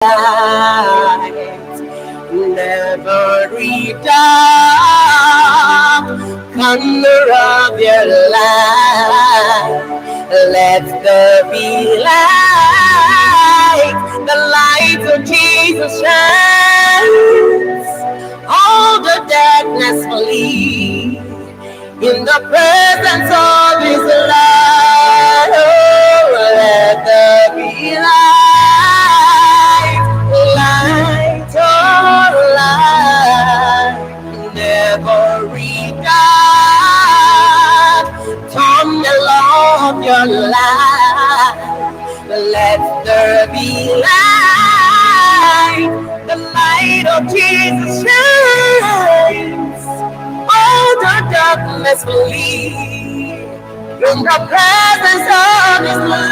light, never return. Color of your light, let there be light. The light of Jesus shines, all the darkness flee in the presence of His light. Oh, let there be light, light, oh, light, never return. Tunnel of your light, let there be light. The light of Jesus shines, all the darkness will leave in the presence of His light.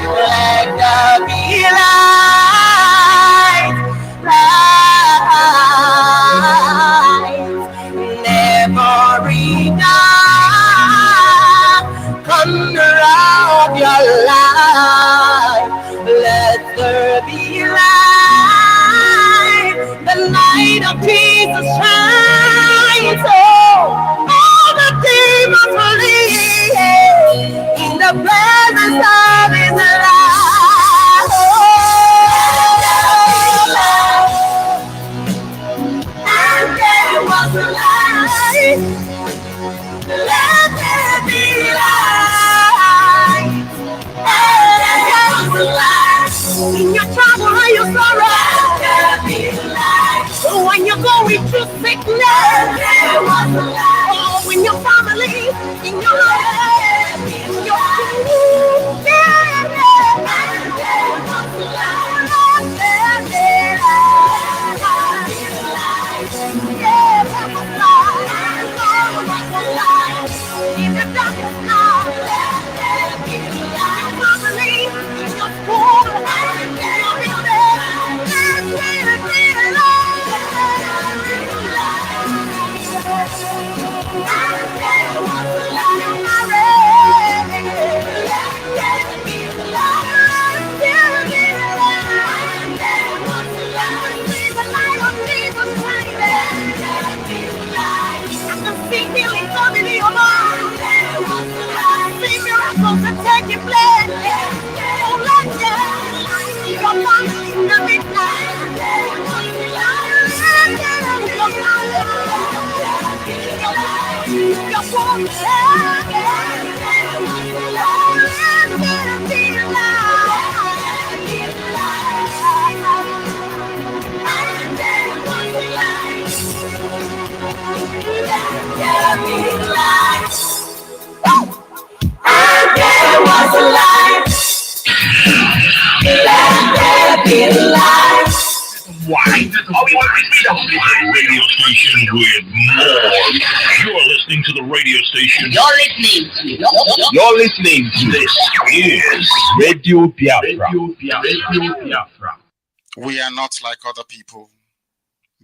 Let there be light, light, never enough. Thunder of your light, let there be light. The light of Jesus shines, oh, all the demons flee in the presence of His light. Oh, and there was a light. Let there be light. And there was a light. In your trouble and your sorrow, let there be light. When you're going through sickness, there was a light. Oh, when your family, in your life, in your school, there was a light. There was a light. In the darkness now, let there be light. Family, in your school, let there be light. Let there be light. Taking place, oh, let your family in the midnight. Why? All we want is freedom. Radio station with more. You're listening to the radio station. You're listening to this is Radio Biafra. Radio Biafra. We are not like other people.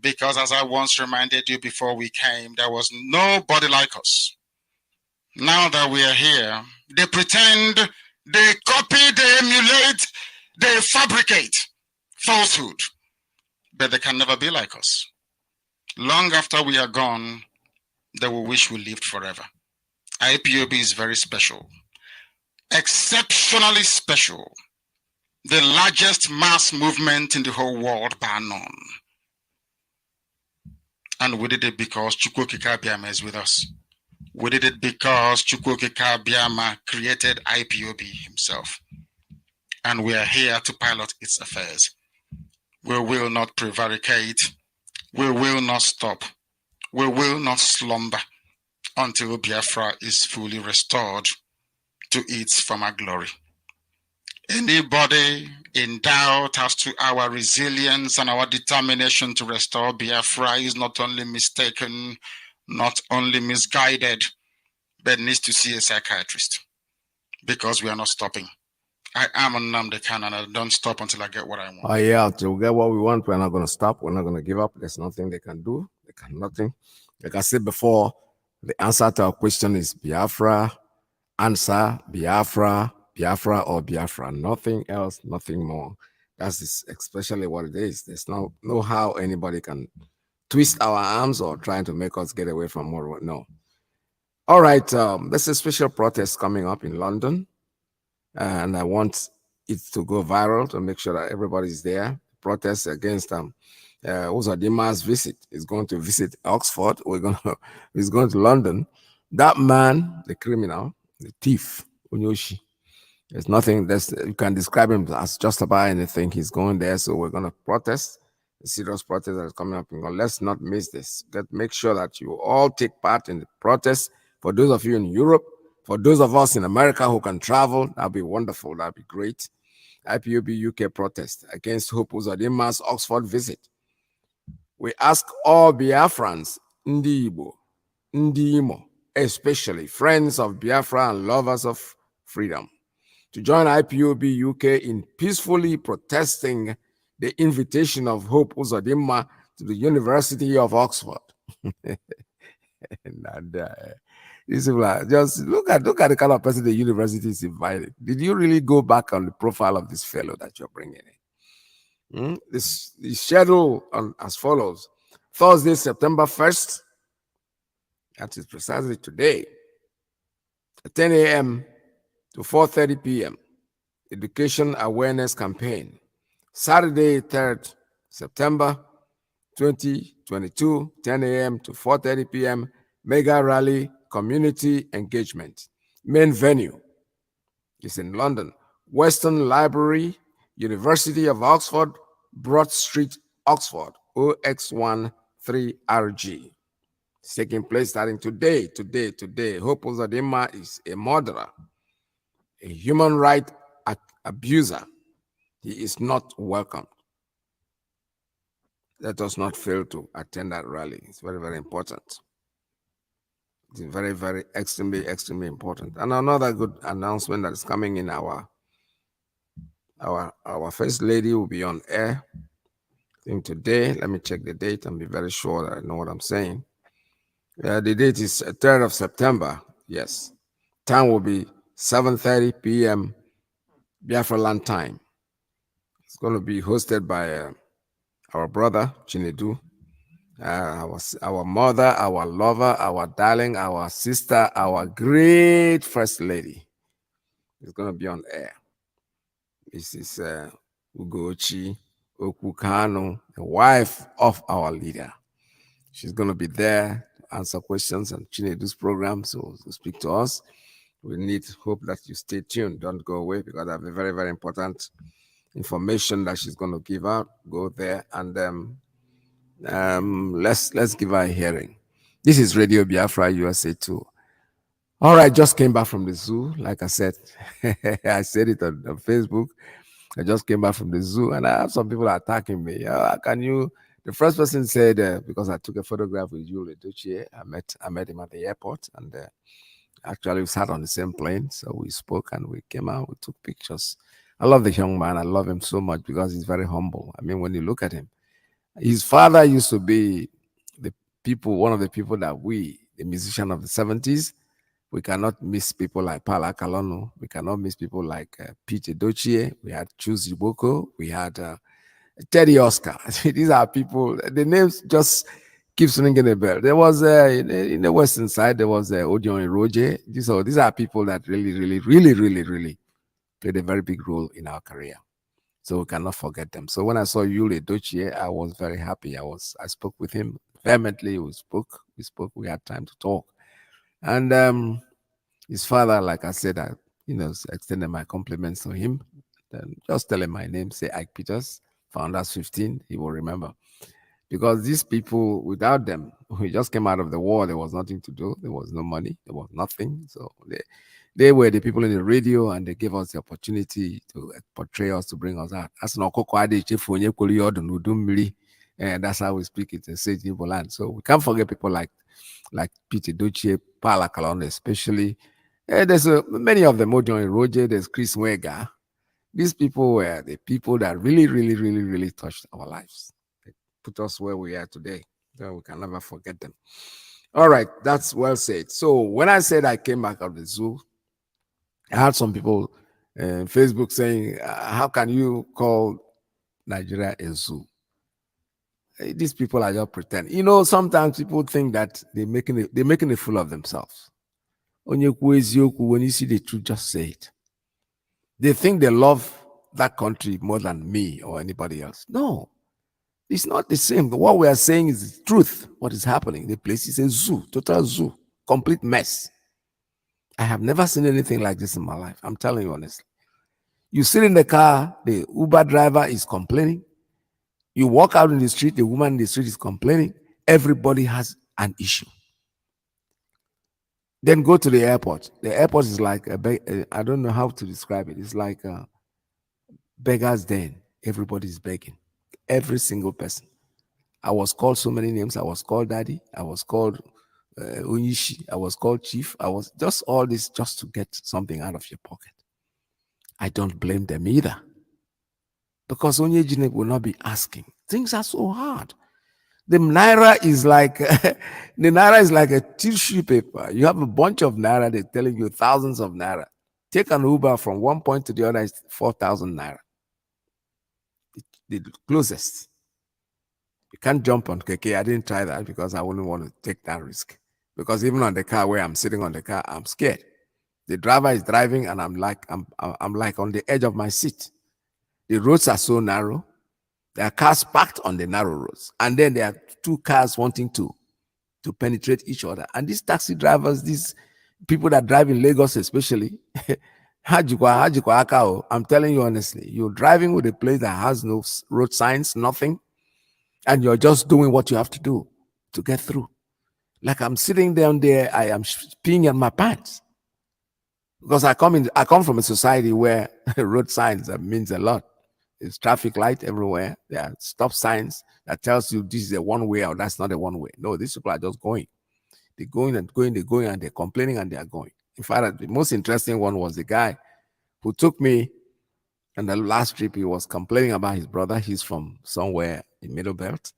Because as I once reminded you before we came, there was nobody like us. Now that we are here, they pretend, they copy, they emulate, they fabricate falsehood. But they can never be like us. Long after we are gone, they will wish we lived forever. IPOb is very special. Exceptionally special. The largest mass movement in the whole world, bar none. And we did it because Chukwokika Abiyama is with us. We did it because Chukwokika Abiyama created IPOb himself. And we are here to pilot its affairs. We will not prevaricate. We will not stop. We will not slumber until Biafra is fully restored to its former glory. Anybody in doubt as to our resilience and our determination to restore Biafra is not only mistaken, not only misguided, but needs to see a psychiatrist, because we are not stopping. I am Nnamdi and I don't stop until I get what I want. Oh yeah, to get what we want, we're not going to stop. We're not going to give up. There's nothing they can do. They can nothing. Like I said before, the answer to our question is Biafra. Answer Biafra, Biafra or Biafra. Nothing else, nothing more. That's especially what it is. There's no how anybody can twist our arms or trying to make us get away from what we know. All right, there's a special protest coming up in London, and I want it to go viral to make sure that everybody's there. Protest against Uzodima's visit. He's going to visit Oxford. He's going to London. That man, the criminal, the thief, Unyoshi. There's nothing you can describe him as just about anything. He's going there, so we're going to protest. The serious protest that is coming up in God. Let's not miss this. Make sure that you all take part in the protest. For those of you in Europe, for those of us in America who can travel, that'd be wonderful. That'd be great. IPOb UK protest against Hope Uzodima's Oxford visit. We ask all Biafrans, Ndi Igbo, Ndi Imo, especially friends of Biafra and lovers of freedom, to join IPOb UK in peacefully protesting the invitation of Hope Uzodima to the University of Oxford. And these people are just look at the kind of person the university is invited. Did you really go back on the profile of this fellow that you're bringing in? This schedule as follows: Thursday, September 1st. That is precisely today, at 10 a.m. to 4:30 p.m. Education awareness campaign. Saturday, 3rd September 2022, 10 a.m. to 4:30 p.m. Mega rally community engagement. Main venue is in London, Western Library, University of Oxford, Broad Street, Oxford, OX13RG. It's taking place starting today. Hope Uzodima is a murderer, a human rights abuser. He is not welcome. Let us not fail to attend that rally. It's very, very important. It's very, very extremely important. And another good announcement that is coming in our first lady will be on air. I think today, let me check the date and be very sure that I know what I'm saying. The date is 3rd of September. Yes. Time will be 7:30 p.m. Biafra land time. It's going to be hosted by our brother, Chinedu, our mother, our lover, our darling, our sister, our great first lady. Is going to be on air. This is Ugochi Kanu, the wife of our leader. She's going to be there to answer questions and Chinedu's program, so to speak to us. We hope that you stay tuned. Don't go away, because I have a very, very important information that she's going to give out. Go there and let's give her a hearing. This is Radio Biafra USA 2. All right, just came back from the zoo. Like I said, I said it on Facebook. I just came back from the zoo, and I have some people attacking me. Can you? The first person said, because I took a photograph with Yul Edochie, I met him at the airport, and actually we sat on the same plane, so we spoke and we came out. We took pictures. I love the young man. I love him so much because he's very humble. I mean, when you look at him, his father used to be one of the people that the musician of the 70s, we cannot miss people like Pala Kalono. We cannot miss people like Pete Edochie. We had Chuzi Boko. We had Teddy Oscar. These are people, the names just keeps ringing a bell. There was, in the western side, there was Odion Iroje. These are people that really played a very big role in our career. So we cannot forget them. So when I saw Yul Edochie, I was very happy. I spoke with him vehemently. We spoke. We had time to talk. And his father, like I said, I extended my compliments to him. Then just tell him my name, say Ike Peters, Founders 15, he will remember. Because these people, without them, we just came out of the war, there was nothing to do, there was no money, there was nothing. So they were the people in the radio, and they gave us the opportunity to portray us, to bring us out. And that's how we speak it in Sage Igbo land. So we can't forget people like Peter Dochie, Paula Kalon, especially. There's many of them, Odion Roger, there's Chris Wega. These people were the people that really touched our lives. They put us where we are today. So we can never forget them. All right, that's well said. So when I said I came back out of the zoo, I had some people on Facebook saying, how can you call Nigeria a zoo. These people are just pretending. You know, sometimes people think that they're making a fool of themselves. When you see the truth, just say it. They think they love that country more than me or anybody else. No, it's not the same. What we are saying is the truth. What is happening? The place is a zoo, total zoo, complete mess. I have never seen anything like this in my life. I'm telling you honestly. You sit in the car, the Uber driver is complaining. You walk out in the street, the woman in the street is complaining. Everybody has an issue. Then go to the airport. The airport is like I don't know how to describe it. It's like a beggar's den. Everybody's begging. Every single person. I was called so many names. I was called daddy. I was called Onishi. I was called chief. I was just all this just to get something out of your pocket. I don't blame them either. Because Onyejine will not be asking. Things are so hard. The naira is like a tissue paper. You have a bunch of naira, they're telling you thousands of naira. Take an Uber from one point to the other is 4,000 naira. The closest. You can't jump on keke. I didn't try that because I wouldn't want to take that risk. Because even on the car where I'm sitting on the car, I'm scared. The driver is driving and I'm like on the edge of my seat. The roads are so narrow. There are cars parked on the narrow roads. And then there are two cars wanting to penetrate each other. And these taxi drivers, these people that drive in Lagos especially, I'm telling you honestly, you're driving with a place that has no road signs, nothing, and you're just doing what you have to do to get through. Like I'm sitting down there, I am peeing in my pants. Because I come from a society where road signs means a lot. There's traffic light everywhere. There are stop signs that tells you this is a one way or that's not a one way. No, these people are just going. They're going and going, and they're complaining and they're going. In fact, the most interesting one was the guy who took me on the last trip. He was complaining about his brother. He's from somewhere in Middle Belt.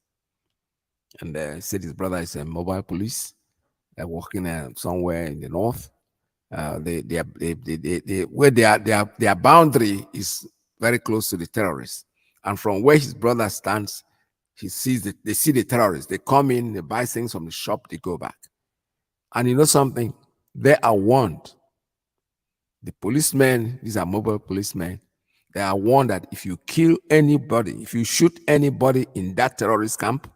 And said his brother is a mobile police. They're working somewhere in the north. Their boundary is very close to the terrorists, and from where his brother stands, they see the terrorists. They come in, they buy things from the shop, they go back. And you know something? They are warned. The policemen, these are mobile policemen, they are warned that if you kill anybody, if you shoot anybody in that terrorist camp,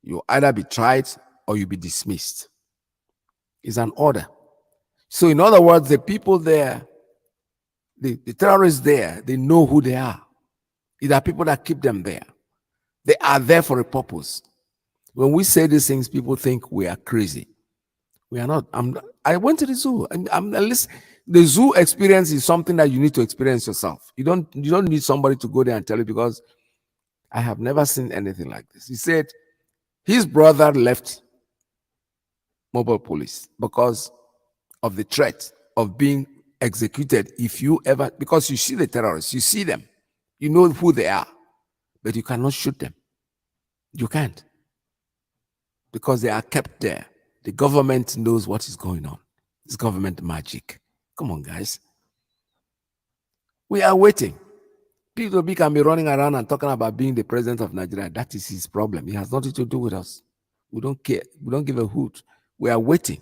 you'll either be tried or you'll be dismissed. It's an order. So in other words, the people there, the terrorists there, they know who they are. These are people that keep them there. They are there for a purpose. When we say these things, people think we are crazy. We are not. I went to the zoo. The zoo experience is something that you need to experience yourself. You don't need somebody to go there and tell you, because I have never seen anything like this. He said his brother left mobile police because of the threat of being executed because you see the terrorists, you see them, you know who they are, but you cannot shoot them. You can't, because they are kept there. The government knows what is going on. It's government magic. Come on, guys. We are waiting. Peter can be running around and talking about being the president of Nigeria. That is his problem. It has nothing to do with us. We don't care. We don't give a hoot. We are waiting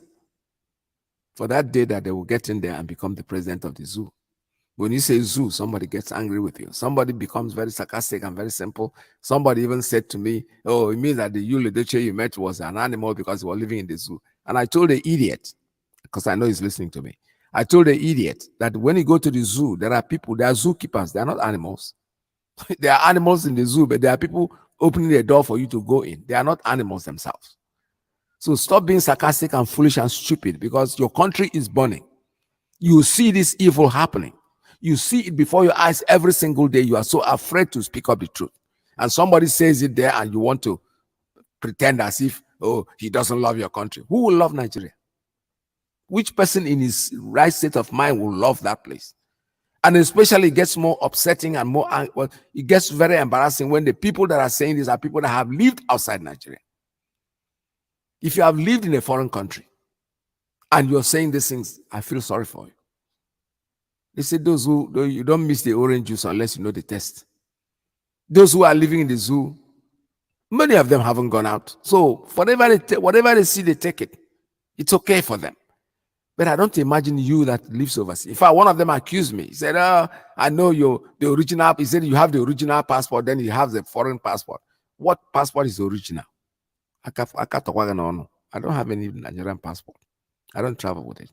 for that day that they will get in there and become the president of the zoo. When you say zoo, somebody gets angry with you. Somebody becomes very sarcastic and very simple. Somebody even said to me, oh, it means that the Ledoche you met was an animal because he was living in the zoo. And I told the idiot, because I know he's listening to me, I told the idiot that when you go to the zoo, there are zookeepers. They are not animals. There are animals in the zoo, but there are people opening the door for you to go in. They are not animals themselves. So stop being sarcastic and foolish and stupid, because your country is burning. You see this evil happening. You see it before your eyes every single day. You are so afraid to speak up the truth. And somebody says it there and you want to pretend as if, oh, he doesn't love your country. Who will love Nigeria? Which person in his right state of mind will love that place? And especially it gets more upsetting and it gets very embarrassing when the people that are saying this are people that have lived outside Nigeria. If you have lived in a foreign country and you're saying these things, I feel sorry for you. They say you don't miss the orange juice unless you know the taste. Those who are living in the zoo, many of them haven't gone out. So whatever they see, they take it. It's okay for them. But I don't imagine you that lives overseas. In fact, one of them accused me. He said, I know the original. He said, you have the original passport, then you have the foreign passport. What passport is original? I don't have any Nigerian passport. I don't travel with it.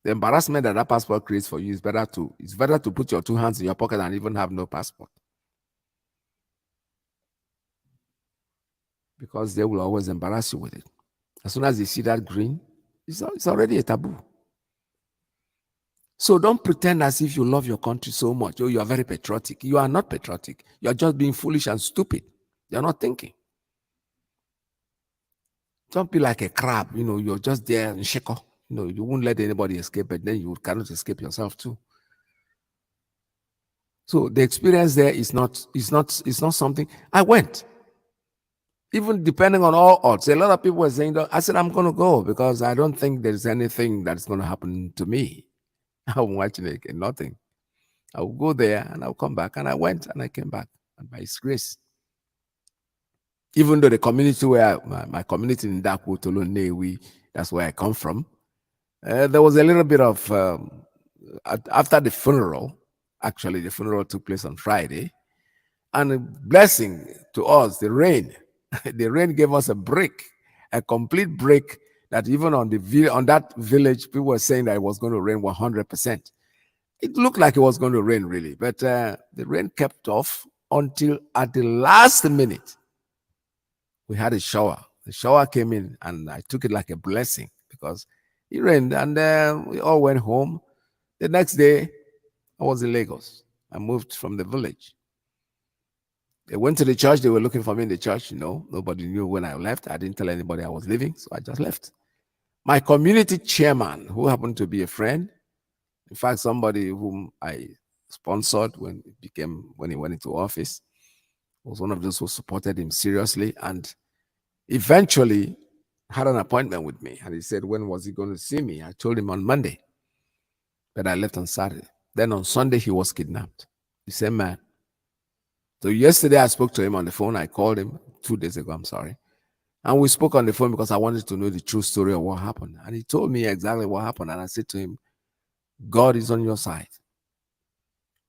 The embarrassment that passport creates for you is better to put your two hands in your pocket and even have no passport. Because they will always embarrass you with it. As soon as they see that green, it's already a taboo. So don't pretend as if you love your country so much. Oh, you are very patriotic. You are not patriotic. You are just being foolish and stupid. You're not thinking. Don't be like a crab. You're just there and shaker. You won't let anybody escape, but then you cannot escape yourself too. So the experience there is not something. I went. Even depending on all odds, a lot of people were saying, I said, I'm going to go because I don't think there's anything that's going to happen to me. I'm watching it, nothing. I will go there and I'll come back. And I went and I came back, and by His grace. Even though the community where my community in Daku, Tolu, Newi, that's where I come from, there was a little bit of, after the funeral, actually the funeral took place on Friday, and a blessing to us, the rain. The rain gave us a break, a complete break, that even on that village, people were saying that it was going to rain 100%. It looked like it was going to rain really, but the rain kept off until at the last minute, we had a shower. The shower came in and I took it like a blessing because it rained, and we all went home. The next day, I was in Lagos. I moved from the village. They went to the church. They were looking for me in the church. Nobody knew when I left. I didn't tell anybody I was leaving, so I just left. My community chairman, who happened to be a friend, in fact, somebody whom I sponsored when he went into office, was one of those who supported him seriously, and eventually had an appointment with me. And he said, when was he going to see me? I told him on Monday, but I left on Saturday. Then on Sunday, he was kidnapped. The same man. So yesterday I spoke to him on the phone. I called him 2 days ago, I'm sorry. And we spoke on the phone because I wanted to know the true story of what happened. And he told me exactly what happened. And I said to him, God is on your side.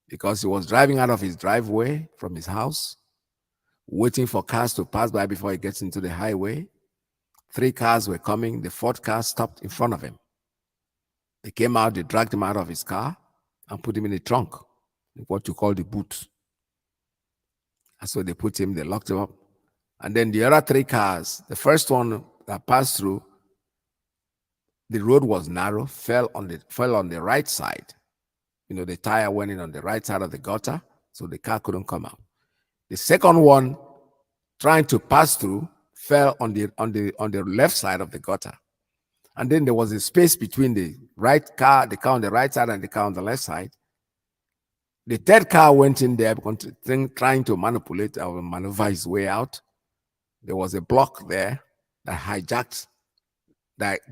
Because he was driving out of his driveway from his house, waiting for cars to pass by before he gets into the highway. 3 cars were coming. The 4th car stopped in front of him. They came out, they dragged him out of his car and put him in the trunk, what you call the boot. And so they put him, they locked him up. And then the other 3 cars, the first one that passed through, the road was narrow, fell on the right side. The tire went in on the right side of the gutter, so the car couldn't come out. The second one, trying to pass through, fell on the left side of the gutter. And then there was a space between the car on the right side and the car on the left side. The 3rd car went in there trying to manipulate or maneuver his way out. There was a block there that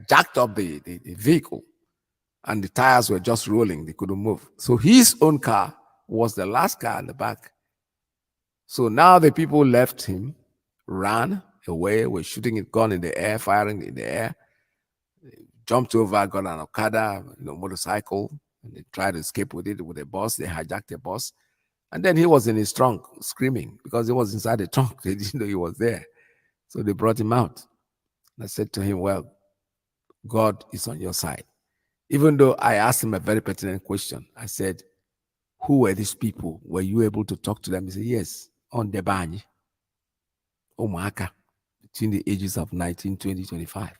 jacked up the vehicle, and the tires were just rolling. They couldn't move. So his own car was the last car in the back. So now the people left him, ran away, were shooting a gun in the air, firing in the air, jumped over, got an Okada, motorcycle, and they tried to escape with it with a bus. They hijacked the bus. And then he was in his trunk screaming because he was inside the trunk. They didn't know he was there. So they brought him out. And I said to him, well, God is on your side. Even though I asked him a very pertinent question, I said, who were these people? Were you able to talk to them? He said, yes, on Debunking, Omaka, between the ages of 19, 20, 25,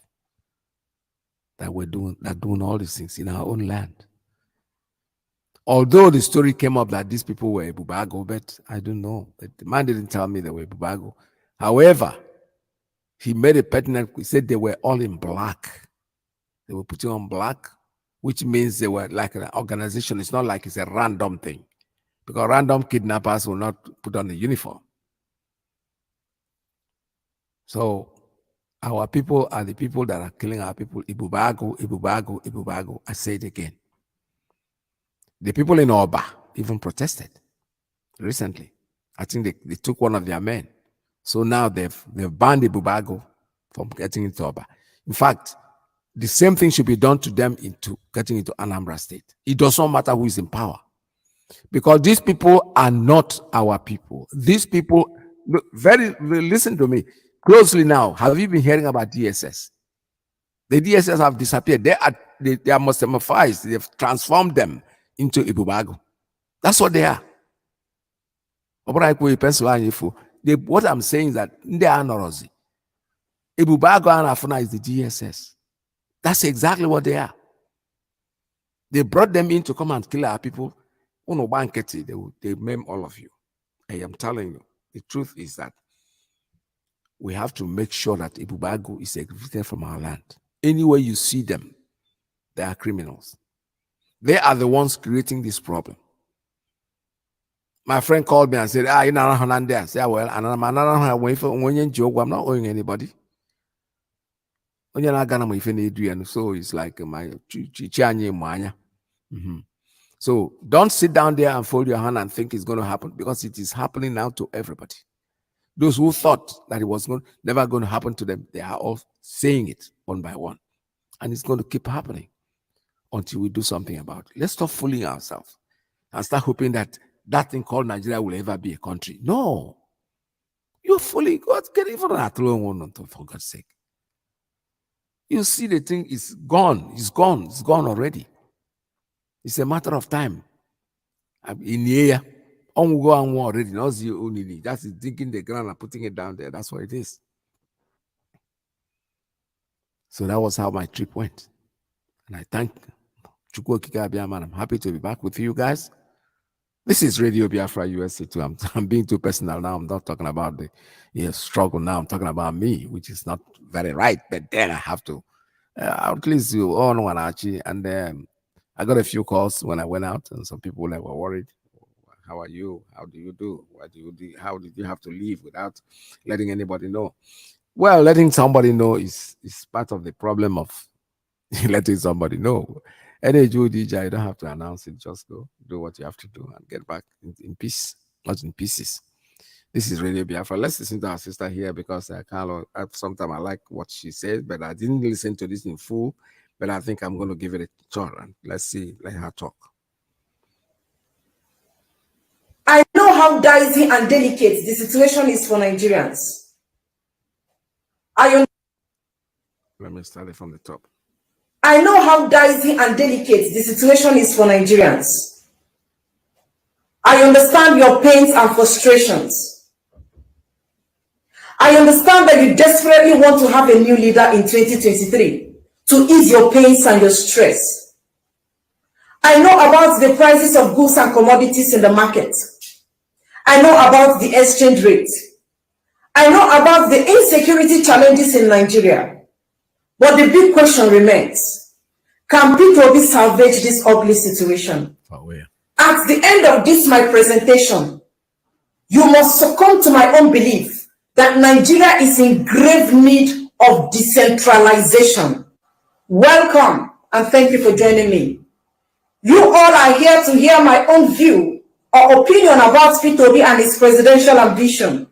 that doing all these things in our own land. Although the story came up that these people were Bubago, but I don't know. The man didn't tell me they were Bubago. However, he made a pertinent, he said they were all in black. They were putting on black, which means they were like an organization. It's not like it's a random thing, because random kidnappers will not put on a uniform. So our people are the people that are killing our people. Ibubago, Ibubago, Ibubago. I say it again. The people in Oba even protested recently I think they took one of their men. So now they've banned the Bubago from getting into Oba. In fact, the same thing should be done to them into getting into Anambra State. It does not matter who is in power. Because these people are not our people. These people, listen to me closely now. Have you been hearing about DSS? The DSS have disappeared. They are Muslimified. They've transformed them into Ibubago. That's what they are. What I'm saying is that they are Norozi. Ibubago and Afuna is the DSS. That's exactly what they are. They brought them in to come and kill our people. They maim all of you. I am telling you, the truth is that we have to make sure that Ibubago is evicted from our land. Anywhere you see them, they are criminals. They are the ones creating this problem. My friend called me and said, you're not Hernandez. I said, well, I'm not owing anybody. So it's like my So don't sit down there and fold your hand and think it's going to happen, because it is happening now to everybody. Those who thought that it was never going to happen to them, they are all saying it one by one. And it's going to keep happening until we do something about it. Let's stop fooling ourselves and start hoping that that thing called Nigeria will ever be a country. No. You're fooling. God, get even a throne, for God's sake. You see, the thing is gone. It's gone. It's gone already. It's a matter of time. In here, on go and war already. Not the only. That's digging the ground and putting it down there. That's what it is. So that was how my trip went. And I thank Chukwu Okike Abiyaman. I'm happy to be back with you guys. This is Radio Biafra USA too. I'm being too personal now. I'm not talking about the struggle now. I'm talking about me, which is not very right. But then I have to. At least you all know Anachi. And I got a few calls when I went out, and some people were worried. How are you? How do you do? What do you do? How did you have to leave without letting anybody know? Well, letting somebody know is part of the problem of letting somebody know. Any DJ, you don't have to announce it. Just go do what you have to do and get back in peace, not in pieces. This is Radio Biafra. Let's listen to our sister here, because sometimes I like what she says, but I didn't listen to this in full. But I think I'm going to give it a shot, and let's see, let her talk. I know how dicey and delicate the situation is for Nigerians. Let me start it from the top. I know how dicey and delicate the situation is for Nigerians. I understand your pains and frustrations. I understand that you desperately want to have a new leader in 2023 to ease your pains and your stress. I know about the prices of goods and commodities in the market. I know about the exchange rate. I know about the insecurity challenges in Nigeria. But the big question remains, can IPOb salvage this ugly situation? At the end of this, my presentation, you must succumb to my own belief that Nigeria is in grave need of decentralization. Welcome, and thank you for joining me. You all are here to hear my own view or opinion about IPOb and his presidential ambition.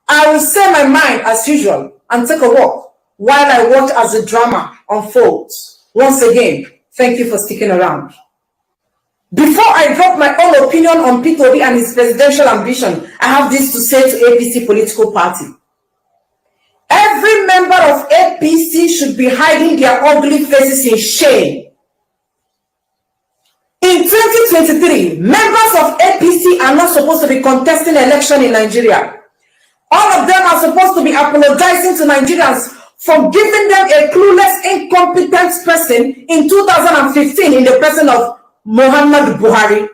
I will say my mind as usual and take a walk while I watch as the drama unfolds. Once again, thank you for sticking around. Before I drop my own opinion on IPOb and his presidential ambition, I have this to say to APC political party. Every member of APC should be hiding their ugly faces in shame. In 2023, members of APC are not supposed to be contesting election in Nigeria. All of them are supposed to be apologizing to Nigerians for giving them a clueless, incompetent person in 2015 in the person of Muhammad Buhari.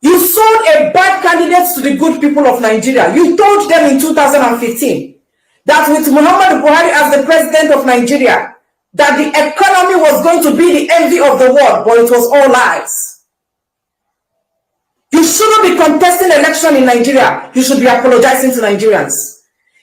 You sold a bad candidate to the good people of Nigeria. You told them in 2015 that with Muhammad Buhari as the president of Nigeria, that the economy was going to be the envy of the world, but it was all lies. You shouldn't be contesting election in Nigeria. You should be apologizing to Nigerians.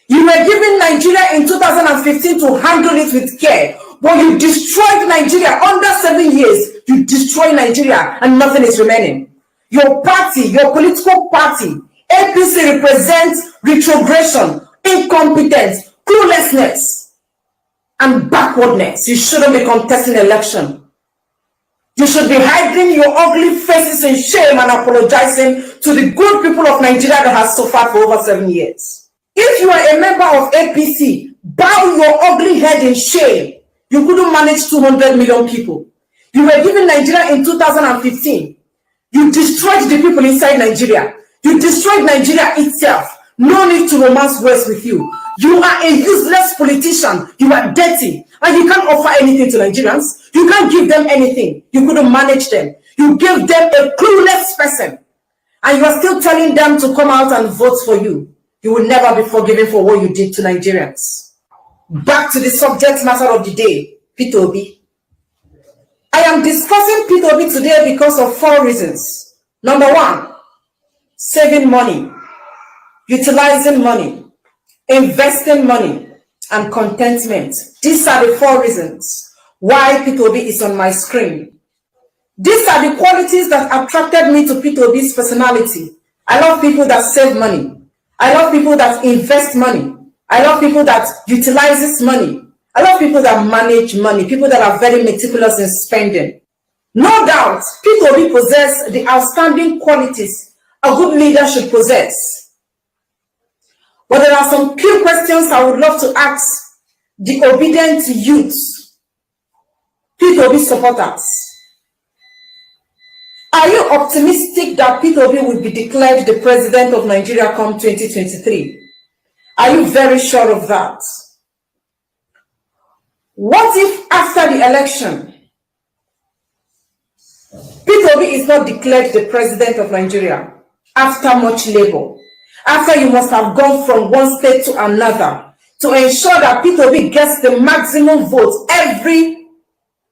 You were given Nigeria in 2015 to handle it with care, but you destroyed Nigeria under 7 years. You destroyed Nigeria and nothing is remaining. Your party, your political party, APC, represents retrogression, incompetence, cluelessness, and backwardness. You shouldn't be contesting election. You should be hiding your ugly faces in shame and apologizing to the good people of Nigeria that has suffered for over 7 years. If you are a member of APC, bow your ugly head in shame. You couldn't manage 200 million people. You were given Nigeria in 2015. You destroyed the people inside Nigeria. You destroyed Nigeria itself. No need to romance words with you. You are a useless politician. You are dirty. And you can't offer anything to Nigerians. You can't give them anything. You couldn't manage them. You gave them a clueless person. And you are still telling them to come out and vote for you. You will never be forgiven for what you did to Nigerians. Back to the subject matter of the day, IPOb. I am discussing IPOb today because of 4 reasons. Number 1, saving money, utilizing money, investing money, and contentment. These are the 4 reasons why IPOb is on my screen. These are the qualities that attracted me to IPOb's personality. I love people that save money. I love people that invest money. I love people that utilizes money. I love people that manage money, people that are very meticulous in spending. No doubt, IPOb possess the outstanding qualities a good leader should possess. But there are some few questions I would love to ask the obedient youths, IPOb supporters. Are you optimistic that IPOb will be declared the president of Nigeria come 2023? Are you very sure of that? What if after the election, IPOb is not declared the president of Nigeria after much labor, after you must have gone from one state to another to ensure that IPOb gets the maximum votes every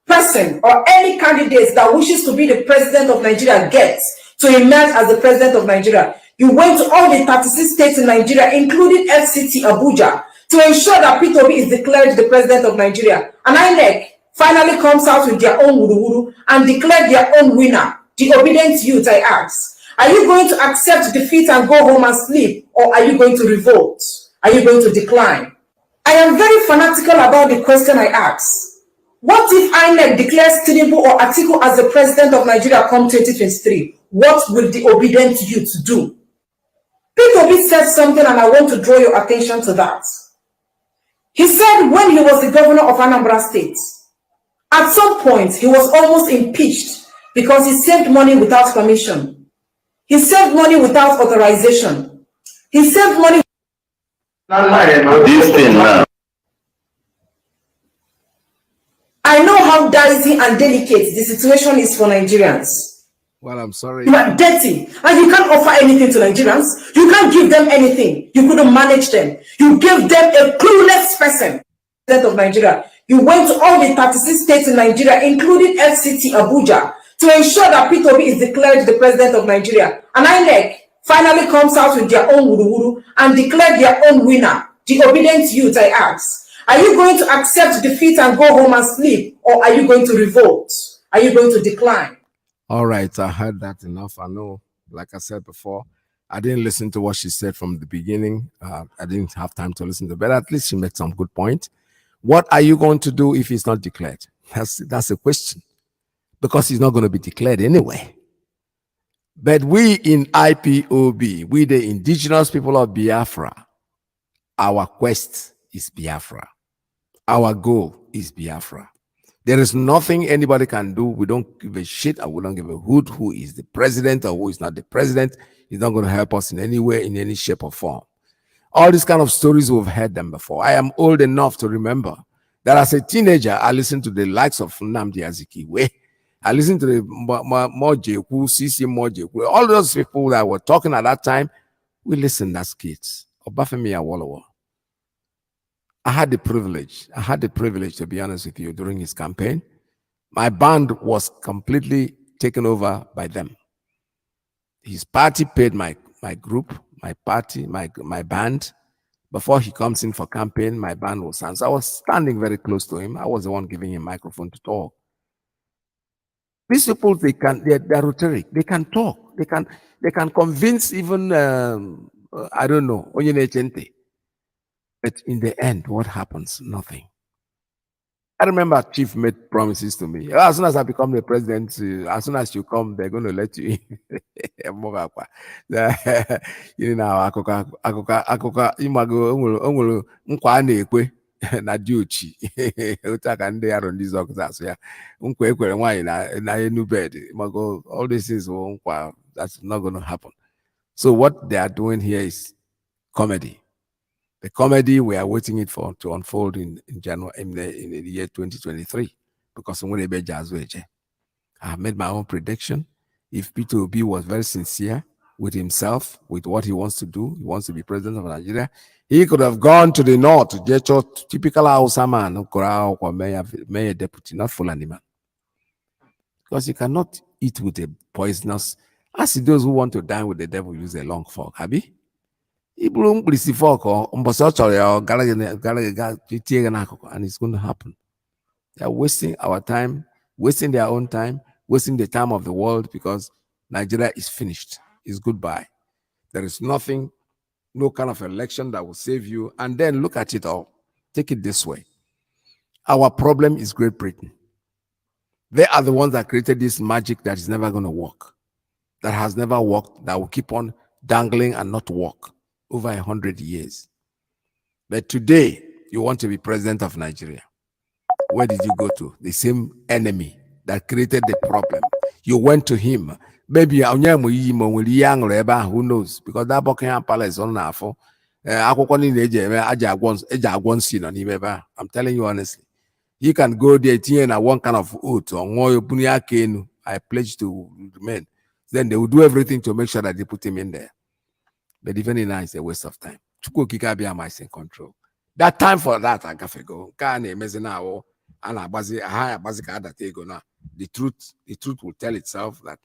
person or any candidate that wishes to be the president of Nigeria gets to emerge as the president of Nigeria? You went to all the 36 states in Nigeria, including FCT Abuja, to ensure that IPOb is declared the president of Nigeria. And INEC finally comes out with their own wuru and declared their own winner. The obedient youth, I ask, are you going to accept defeat and go home and sleep, or are you going to revolt? Are you going to decline? I am very fanatical about the question I ask. What if INEC declares Tinubu or Atiku as the president of Nigeria come 2023? What will the obedient youth do? IPOb said something and I want to draw your attention to that. He said when he was the governor of Anambra State, at some point he was almost impeached because he saved money without permission. He saved money without authorization. He saved money. This thing now. I know how dicey and delicate the situation is for Nigerians. Well, I'm sorry. You are dirty and you can't offer anything to Nigerians. You can't give them anything. You couldn't manage them. You gave them a clueless person. Of Nigeria. You went to all the 36 states in Nigeria, including FCT Abuja, to ensure that IPOb is declared the president of Nigeria. And INEC finally comes out with their own wuru and declared their own winner. The obedient youth, I ask, are you going to accept defeat and go home and sleep, or are you going to revolt? Are you going to decline? All right, I heard that enough. I know, like I said before, I didn't listen to what she said from the beginning. I didn't have time to listen to it, but at least she made some good point. What are you going to do if he's not declared? That's a question, because he's not going to be declared anyway. But we in IPOb, we the indigenous people of Biafra, our quest is Biafra. Our goal is Biafra. There is nothing anybody can do. We don't give a shit, and we don't give a hoot who is the president or who is not the president. It's not going to help us in any way, in any shape or form. All these kind of stories, we've heard them before. I am old enough to remember that as a teenager, I listened to the likes of Nnamdi Azikiwe. I listened to the Mojeku, CC Mojeku, all those people that were talking at that time. We listened as kids. Obafemi Awolowo. I had the privilege, to be honest with you, during his campaign. My band was completely taken over by them. His party paid my group, my party, my band. Before he comes in for campaign, my band was on. So I was standing very close to him. I was the one giving him microphone to talk. These people, they're rhetoric. They can talk. They can convince even I don't know. But in the end, what happens? Nothing. I remember Chief made promises to me. As soon as I become the president, as soon as you come, they're going to let you in. You know, imago nkwa a na-ekwe na dị ochi otu aka ndị arụ ndị zọkụta asụ ya nkwa ekwere nwaanyị na enu bed imago all these things will nkwa. That's not going to happen. So what they are doing here is comedy. The comedy we are waiting it for to unfold in January in the year 2023, because I have made my own prediction. If Peter Obi was very sincere with himself, with what he wants to do, he wants to be president of Nigeria, he could have gone to the north, get your typical Hausa man, mayor deputy, not Fulani man. Because you cannot eat with a poisonous. As those who want to dine with the devil use a long fork, Abi. And it's going to happen. They are wasting our time, wasting their own time, wasting the time of the world, because Nigeria is finished. It's goodbye. There is nothing, no kind of election that will save you. And then look at it all. Take it this way. Our problem is Great Britain. They are the ones that created this magic that is never going to work, that has never worked, that will keep on dangling and not work over 100 years. But today, you want to be president of Nigeria. Where did you go to? The same enemy that created the problem. You went to him. Maybe who knows? Because that Buckingham Palace on Nafo. I'm telling you honestly. He can go there and one kind of oath I pledge to remain. Then they will do everything to make sure that they put him in there. But even in that, it's a waste of time. In control. That time for that, I got to go. The truth will tell itself that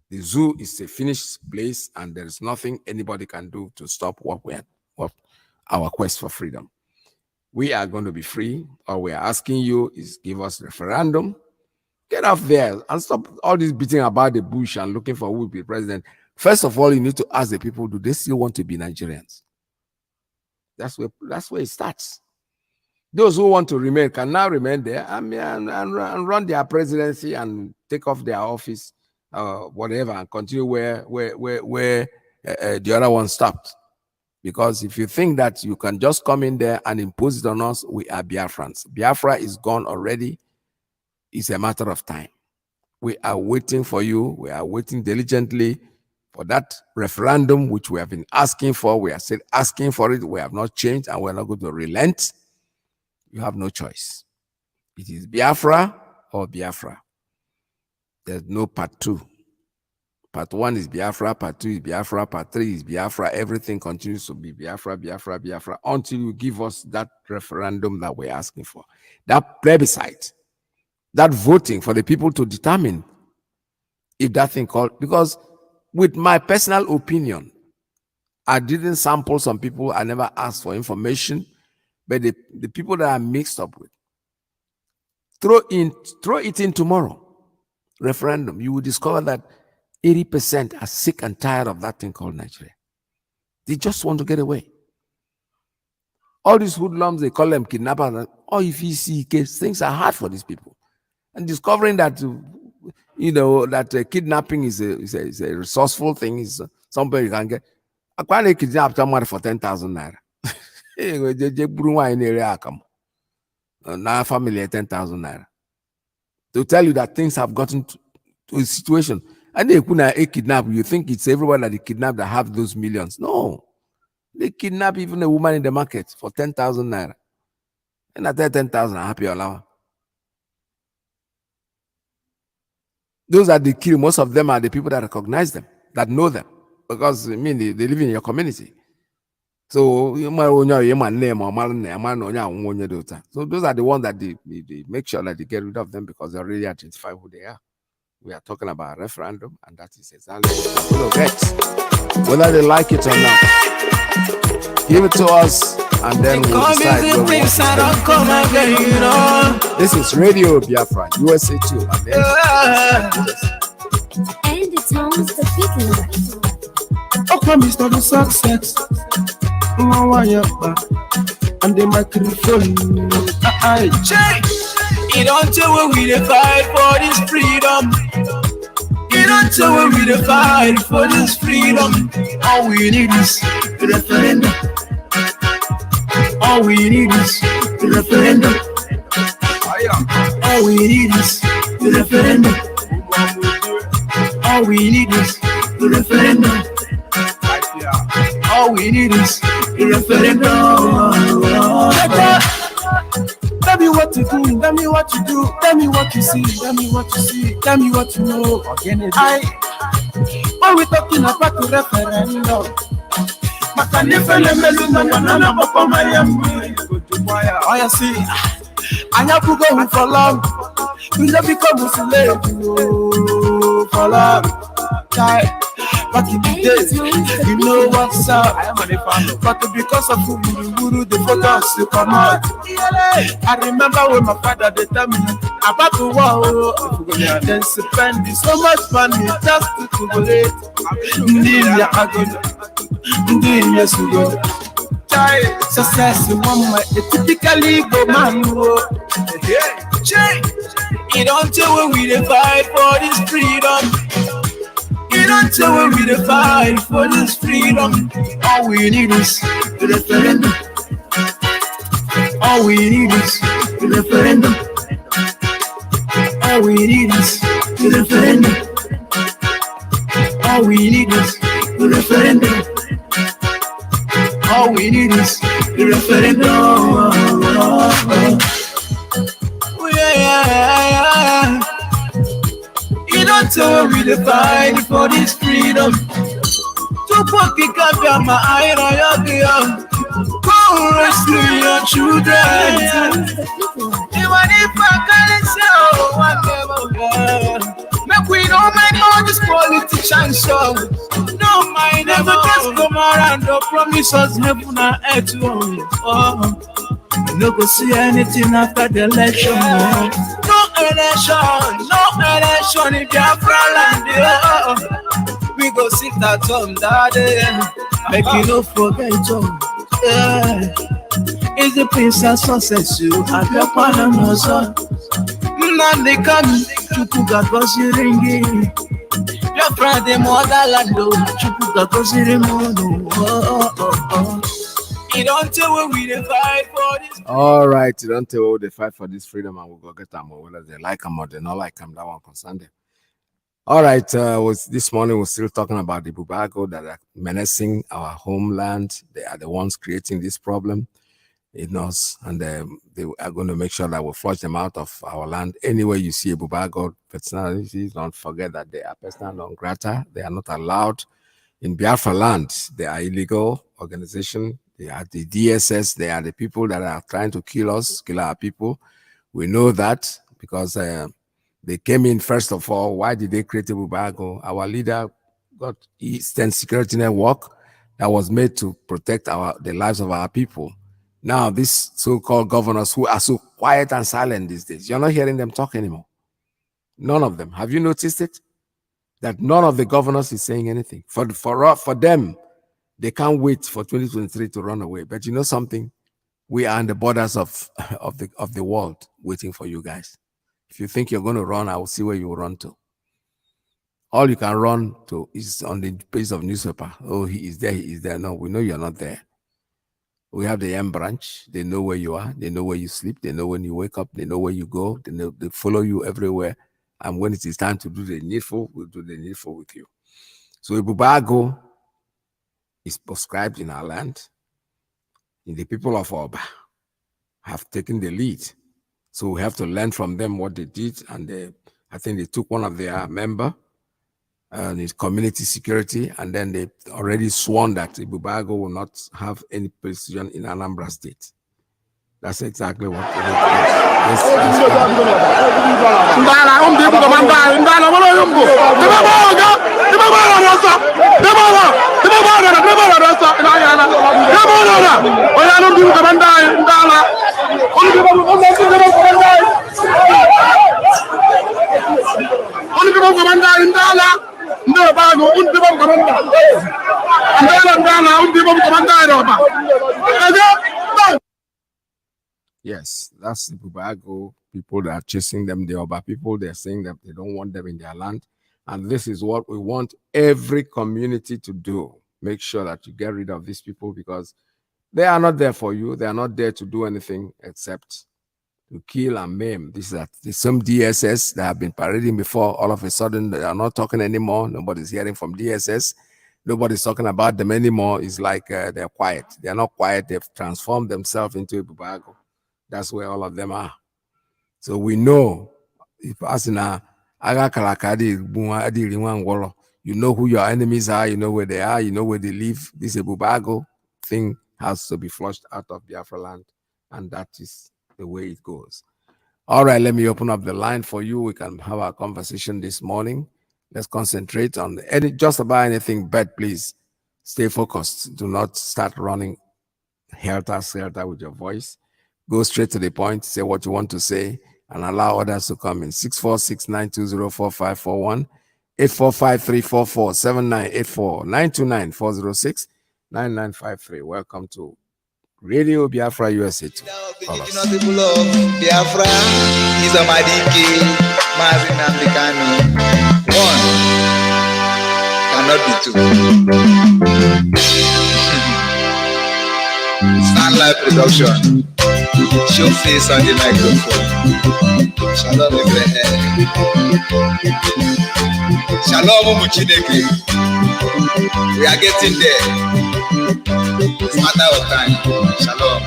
the zoo is a finished place and there is nothing anybody can do to stop our quest for freedom. We are going to be free. All we are asking you is give us referendum. Get off there and stop all this beating about the bush and looking for who will be president. First of all, you need to ask the people, do they still want to be Nigerians? That's where it starts. Those who want to remain can now remain there and run their presidency and take off their office, whatever, and continue where the other one stopped. Because if you think that you can just come in there and impose it on us, we are Biafrans. Biafra is gone already. It's a matter of time. We are waiting for you. We are waiting diligently for that referendum, which we have been asking for. We are still asking for it. We have not changed, and we're not going to relent. You have no choice. It is Biafra or Biafra. There's no part two. Part one is Biafra, part two is Biafra, part three is Biafra. Everything continues to be Biafra, Biafra, Biafra, until you give us that referendum that we're asking for. That plebiscite, that voting for the people to determine if that thing called, because with my personal opinion, I didn't sample some people, I never asked for information, but the people that I'm mixed up with, throw it in tomorrow, referendum, you will discover that 80% are sick and tired of that thing called Nigeria. They just want to get away. All these hoodlums, they call them kidnappers. Oh, if you see things are hard for these people. And discovering that, that kidnapping is a resourceful thing, is somebody you can get. I can't kidnap someone for 10,000 naira. Now family 10,000 naira. To tell you that things have gotten to a situation. And they kidnap, you think it's everyone that they kidnap that have those millions. No. They kidnap even a woman in the market for 10,000 naira. And at that 10,000, I'm happy allow. Those that they kill, most of them are the people that recognize them, that know them. Because, they live in your community. So, those are the ones that they make sure that they get rid of them because they already identify who they are. We are talking about a referendum, and that is exactly what we'll get, whether they like it or not. Give it to us. and then we'll decide. This is Radio Biafra, USA 2. And it sounds the people. Oh, promise not the success. And the microphone. You don't tell where we dey fight for this freedom. You don't tell where we dey fight for this freedom. All we need is the referendum. All we need is the referendum. All we need is the referendum. All we need is the referendum. All we need is the referendum. Tell me what to do, tell me what you do, tell me what you see, tell me what you see, tell me what you know. When we talking about the referendum, oh, you see, I have to go for long. We love become a slave for long. Back in the days, you know what's up. But because of Guru, the photos to come out. I remember when my father they tell me about the war. Then spend so much money just to jubilate. Success in one way, typically go man. You don't tell when we dey fight for this freedom. You don't tell when we dey fight for this freedom. All we need is the referendum. All we need is the referendum. All we need is the referendum. All we need is the referendum. All we need is the referendum. Yeah. You don't tell we dey fight for this freedom. To pocket up my iron, go rescue your children. Even if I can't say make we don't mind all this politician show. No mind, never just come around or promise us never na earth. No go see anything after the election. No election in Biafra land. We go sit at home that day. Make you no forget it's the princess success you and your partner also. Nnamdi Kanu, Chuku Gagosi ringi. Your friend the motherland, Chuku Gagosi ringi. You don't tell where we dey fight for this. all right, you don't tell where they fight for this freedom, and we'll go get them, or whether they like them or they not like them. That one concern them. All right, this morning we're still talking about the Bubago that are menacing our homeland. They are the ones creating this problem in us, and they are going to make sure that we flush them out of our land. Anywhere you see a Bubago personality, don't forget that they are persona non grata. They are not allowed in Biafra land. They are illegal organization. They are the DSS. They are the people that are trying to kill us, kill our people. We know that because they came in first of all. Why did they create a Bubago? Our leader got Eastern Security Network that was made to protect the lives of our people. Now, these so-called governors who are so quiet and silent these days, you're not hearing them talk anymore. None of them. Have you noticed it? That none of the governors is saying anything. For them, they can't wait for 2023 to run away. But you know something? We are on the borders of the world waiting for you guys. If you think you're going to run, I will see where you will run to. All you can run to is on the page of newspaper. Oh, he is there, he is there. No, we know you're not there. We have the M branch. They know where you are. They know where you sleep. They know when you wake up. They know where you go. They follow you everywhere. And when it is time to do the needful, we'll do the needful with you. So Bubago is prescribed in our land. And the people of Oba have taken the lead. So we have to learn from them what they did. And I think they took one of their members, and it's community security, and then they already sworn that Bubago will not have any position in Anambra State. That's exactly what it is. Yes, that's the Bubago people that are chasing them. The Oba people, they're saying that they don't want them in their land. And this is what we want every community to do. Make sure that you get rid of these people because they are not there for you. They are not there to do anything except to kill and maim. These are the same DSS that have been parading before. All of a sudden, they are not talking anymore. Nobody's hearing from DSS. Nobody's talking about them anymore. It's like they're quiet. They're not quiet. They've transformed themselves into a Bubago. That's where all of them are. So we know if Asina Aga Kalakadi, you know who your enemies are, you know where they are, you know where they live. This Bubago thing has to be flushed out of Biafra land, and that is the way it goes. All right, let me open up the line for you. We can have our conversation this morning. Let's concentrate on just about anything, but please stay focused. Do not start running helter-skelter with your voice. Go straight to the point, say what you want to say, and allow others to come in. 646-920-4541, 845-344-7984, 929-406-9953. Welcome to Radio Biafra USA 2. People of Biafra is a Mazi Iyke, Mazi Nnamdi Kanu. One cannot be two. Stand live production. Show face on the microphone. Shalom Abraham. Shalom Muchineke. We are getting there. It's a matter of time. Shalom.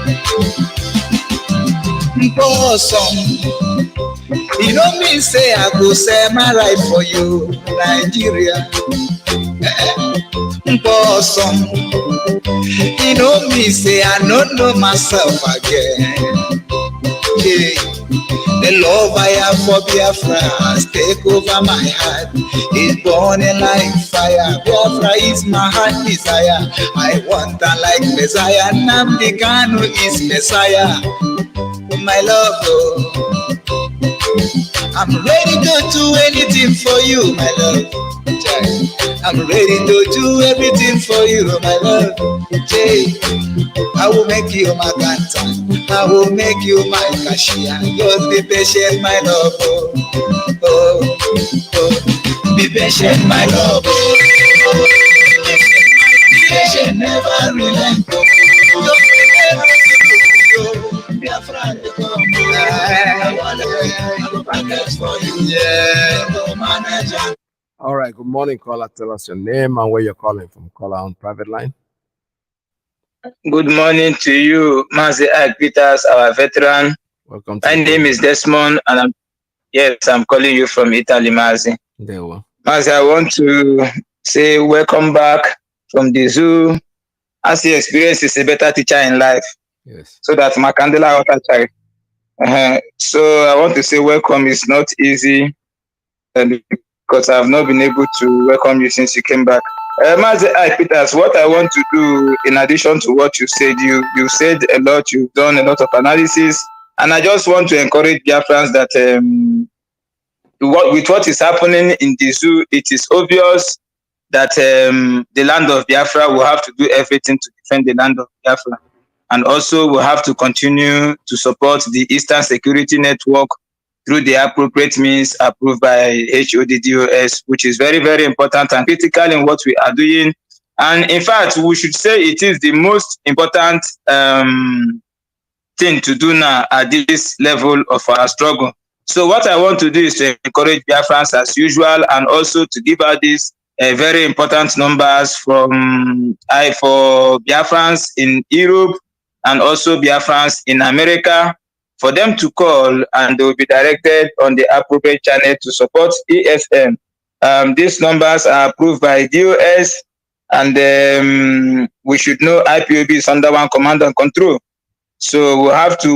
Awesome. You know me say I go say my right for you, Nigeria. Awesome. You know me say I don't know myself again. Yeah. The love I have for Biafrans take over my heart. It's burning like fire. Biafra is my heart desire. I want her like Messiah. Nnamdi Kanu is Messiah. My love, oh. I'm ready to do anything for you, my love. I'm ready to do everything for you, my love. I will make you my canton. I will make you my cashier. Just be patient, my love. Oh. Be patient, my love. Be patient, never relent. All right, good morning, caller. Tell us your name and where you're calling from. Caller on private line. Good morning to you, Mazi Iyke, our veteran. Welcome. My name is Desmond, and I'm calling you from Italy, Mazi. There we are. Mazi, I want to say welcome back from the zoo. As the experience is a better teacher in life. Yes. So that Makandela Otachi. So I want to say welcome is not easy, because I have not been able to welcome you since you came back. Mazi Iyke, what I want to do, in addition to what you said, you said a lot, you've done a lot of analysis, and I just want to encourage Biafrans that with what is happening in the zoo, it is obvious that the land of Biafra will have to do everything to defend the land of Biafra. And also we'll have to continue to support the Eastern Security Network through the appropriate means approved by HODDOS, which is very, very important and critical in what we are doing. And in fact, we should say it is the most important thing to do now at this level of our struggle. So what I want to do is to encourage Biafrans as usual, and also to give out these very important numbers for Biafrans in Europe and also Biafrans in America, for them to call, and they will be directed on the appropriate channel to support ESM. These numbers are approved by DOS, and we should know IPOb is under one command and control. So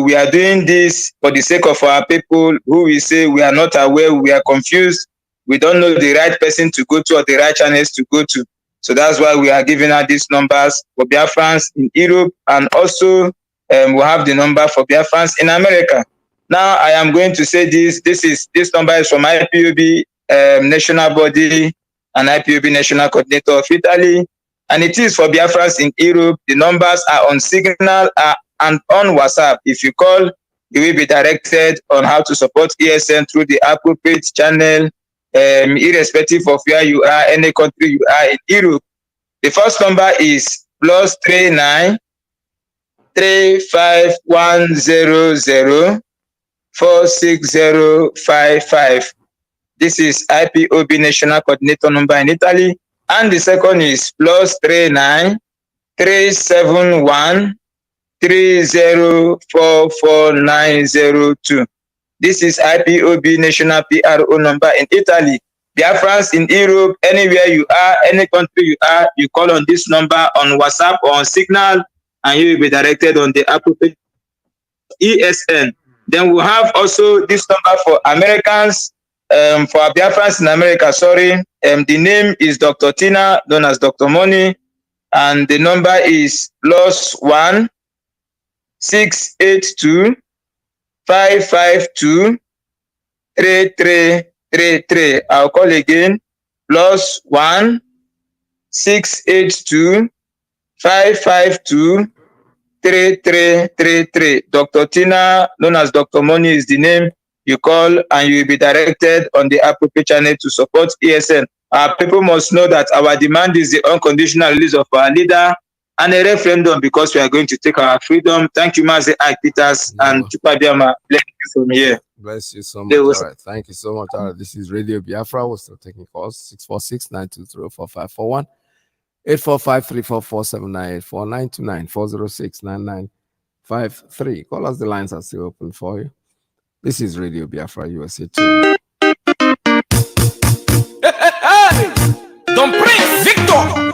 we are doing this for the sake of our people who we say we are not aware, we are confused, we don't know the right person to go to or the right channels to go to. So that's why we are giving out these numbers for Biafrans in Europe and also we have the number for Biafrans in America. Now I am going to say this. This number is from IPOb national body and IPOb national coordinator of Italy, and it is for Biafrans in Europe. The numbers are on Signal and on WhatsApp. If you call, you will be directed on how to support ESN through the appropriate channel, irrespective of where you are, any country you are in Europe. The first number is +39 35100 46055. This is IPOb national coordinator number in Italy. And the second is +39 371 3044902. This is IPOb national PRO number in Italy. Biafrans in Europe, anywhere you are, any country you are, you call on this number on WhatsApp or on Signal, and you will be directed on the appropriate ESN. Then we have also this number for Americans, for our Biafrans in America, sorry. The name is Dr. Tina, known as Dr. Money, and the number is +1 682 552 3333. I'll call again, +1 682 552 3333. Dr. Tina, known as Dr. Money, is the name. You call and you will be directed on the appropriate channel to support ESN. Our people must know that our demand is the unconditional release of our leader and a referendum, because we are going to take our freedom. Thank you, Mazi Iyke, and Chukwuemeka. Bless you from here. Bless you so much. All right. Thank you so much. All right. This is Radio Biafra. We're still taking calls. 646-923-4541. 845-344-798-4929 406-9953. Call us. The lines are still open for you. This is Radio Biafra USA 2. Don't pray, Victor.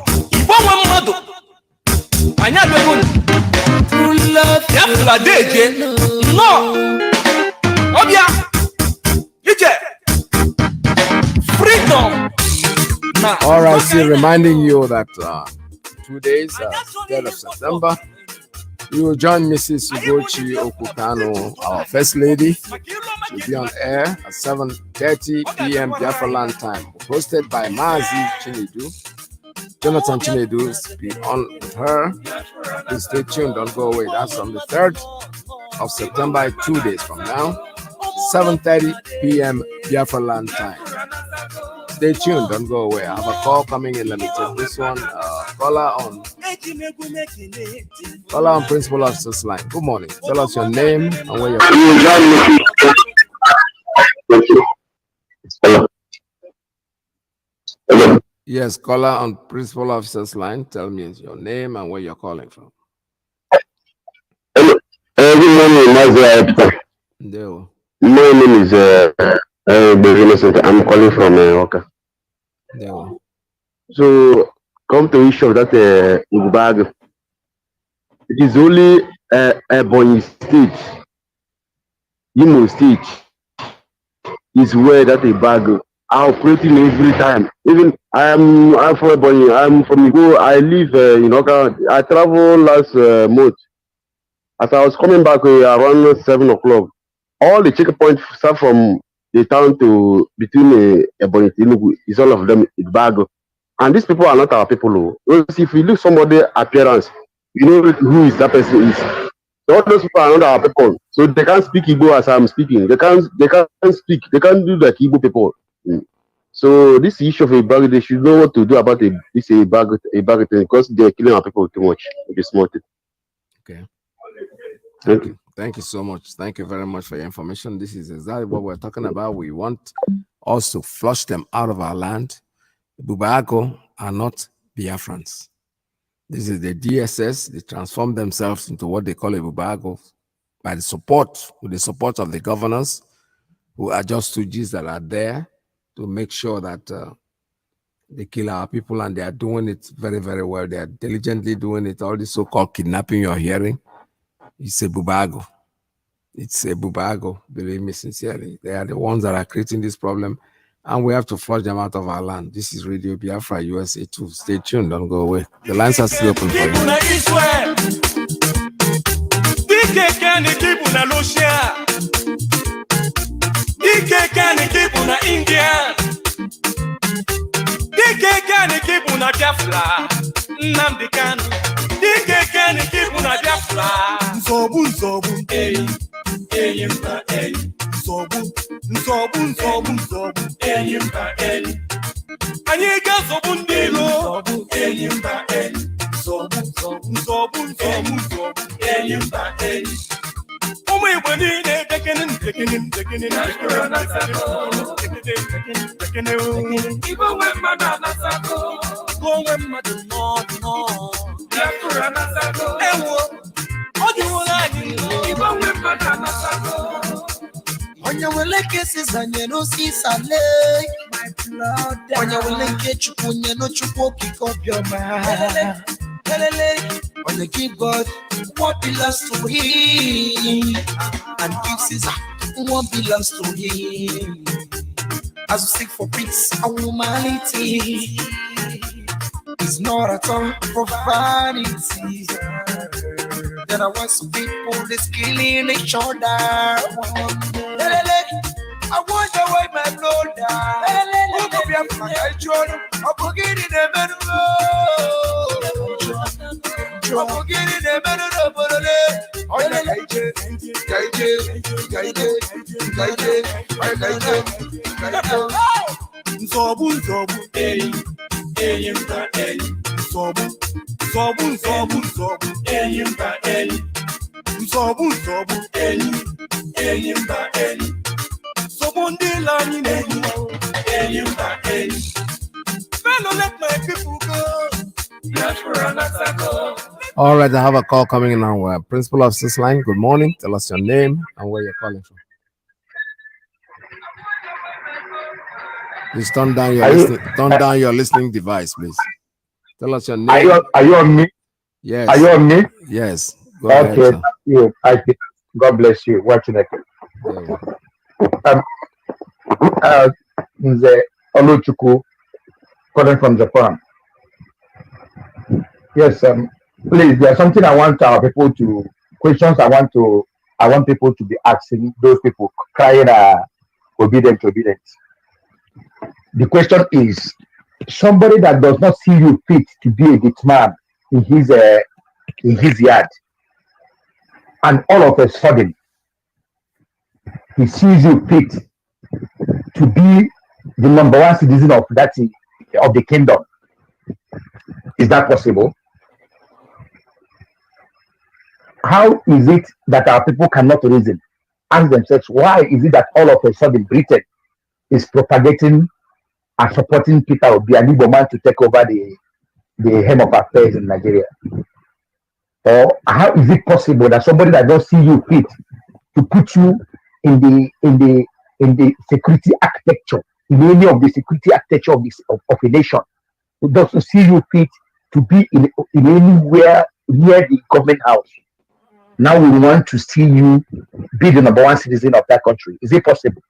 Freedom. All right, see, reminding you that 2 days, 3rd of September, you will join Mrs. Ugochi Okukano, our First Lady. She'll be on air at 7:30 p.m. Biafra land time. Hosted by Mazi Chinedu. Jonathan Chinedu will be on with her. Please stay tuned, don't go away. That's on the 3rd of September, 2 days from now. 7:30 p.m. Biafra land time. Stay tuned, don't go away. I have a call coming in. Let me take this one. Caller on Principal Officer's line. Good morning. Tell us your name and where you're from. Hello. Yes, caller on Principal Officer's line. Tell me your name and where you're calling from. Hello. Good morning, Mazi Iyke. No. My name is I'm calling from Oka. No. So, come to issue of that bag. It is only Ebonyi State, Imo State, is where that a bag are operating every time. Even I'm from Ebonyi. I'm from Igbo. I live in Oka. I traveled last month. As I was coming back around 7 o'clock, all the checkpoints start from the town to between Ebonyi and Enugu is all of them in bag. And these people are not our people. If we look somebody appearance, you know who is that person is. So all those people are not our people. So they can't speak Igbo as I'm speaking. They can't speak. They can't do like Igbo people. So this issue of a bag, they should know what to do about this bag thing, because they're killing our people too much with this small thing. Okay. Thank you. Thank you so much. Thank you very much for your information. This is exactly what we're talking about. We want us to flush them out of our land. The Bubago are not Biafrans. This is the DSS. They transform themselves into what they call a Bubago with the support of the governors, who are just stooges that are there to make sure that they kill our people, and they are doing it very, very well. They are diligently doing it. All this so-called kidnapping you're hearing, it's a Bubago. It's a Bubago, believe me sincerely. They are the ones that are creating this problem, and we have to flush them out of our land. This is Radio Biafra USA 2. Stay tuned, don't go away. The lines are still open for you. Dike can keep on Russia. Dike can keep on India. Dike can keep on Biafra. Nnamdi Kanu. Dike can keep on Biafra. Zobu. Eyimba. Zobu. Eyimba. Anyega zobu ndilo. Eyimba. Zobu. Eyimba. Omo igbo niile tekene. Igbo nwe mmadụ anasako. Igbo nwe mmadụ nọ. Biafra anasako. Ewo. Ọ dịwụla anyị. Igbo nwe mmadụ anasako. Onye wele kesi zanye n'osisi ale. Onye wele nke chukwu nye no chukwu okike obiọma. Onye give God what belongs to him, and give Caesar what belongs to him. As we seek for peace and humanity, it's not at all profanity. There are once people that's killing each other. I wonder why my brother who could be a children I'm forgetting the men. I'm forgetting the men. Let my people go. All right, I have a call coming in now. Principal of this line, good morning. Tell us your name and where you're calling from. Please turn down your listening device, please. Tell us your name. Are you on me? Yes. Are you on me? Yes. Go okay. Ahead, you. God bless you. Watching it. The Oluchuku calling from Japan. Yes, please, there's something I want our people to questions I want people to be asking those people crying obedient. The question is, somebody that does not see you fit to be a good man in his yard, and all of a sudden he sees you fit to be the number one citizen of the kingdom. Is that possible? How is it that our people cannot reason? Ask themselves, why is it that all of a sudden Britain is propagating and supporting Peter Obi, an Igbo man, to take over the helm of affairs in Nigeria? Or how is it possible that somebody that don't see you fit to put you in the security architecture, in any of the security architecture of a nation, who doesn't see you fit to be in anywhere near the government house? Now we want to see you be the number one citizen of that country. Is it possible?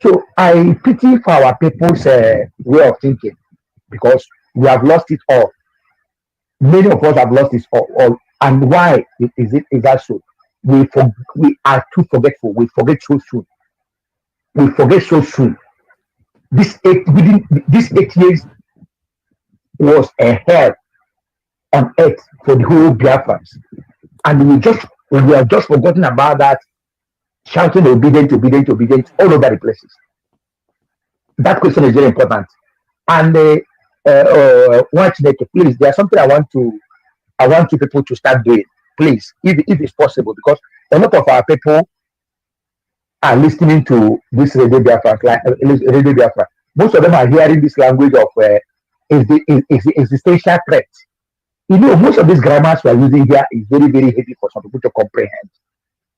So I pity for our people's way of thinking, because we have lost it all. Many of us have lost it all. And why is that so? We are too forgetful. We forget so soon. This 8 years was a hell on earth for the whole Biafrans. And we have just forgotten about that, shouting obedient all over the places. That question is very important. And please, there's something I want you people to start doing, please, if it's possible, because a lot of our people are listening to this Radio Biafra. Most of them are hearing this language of existential threat. You know, most of these grammars we are using here is very, very heavy for some people to comprehend.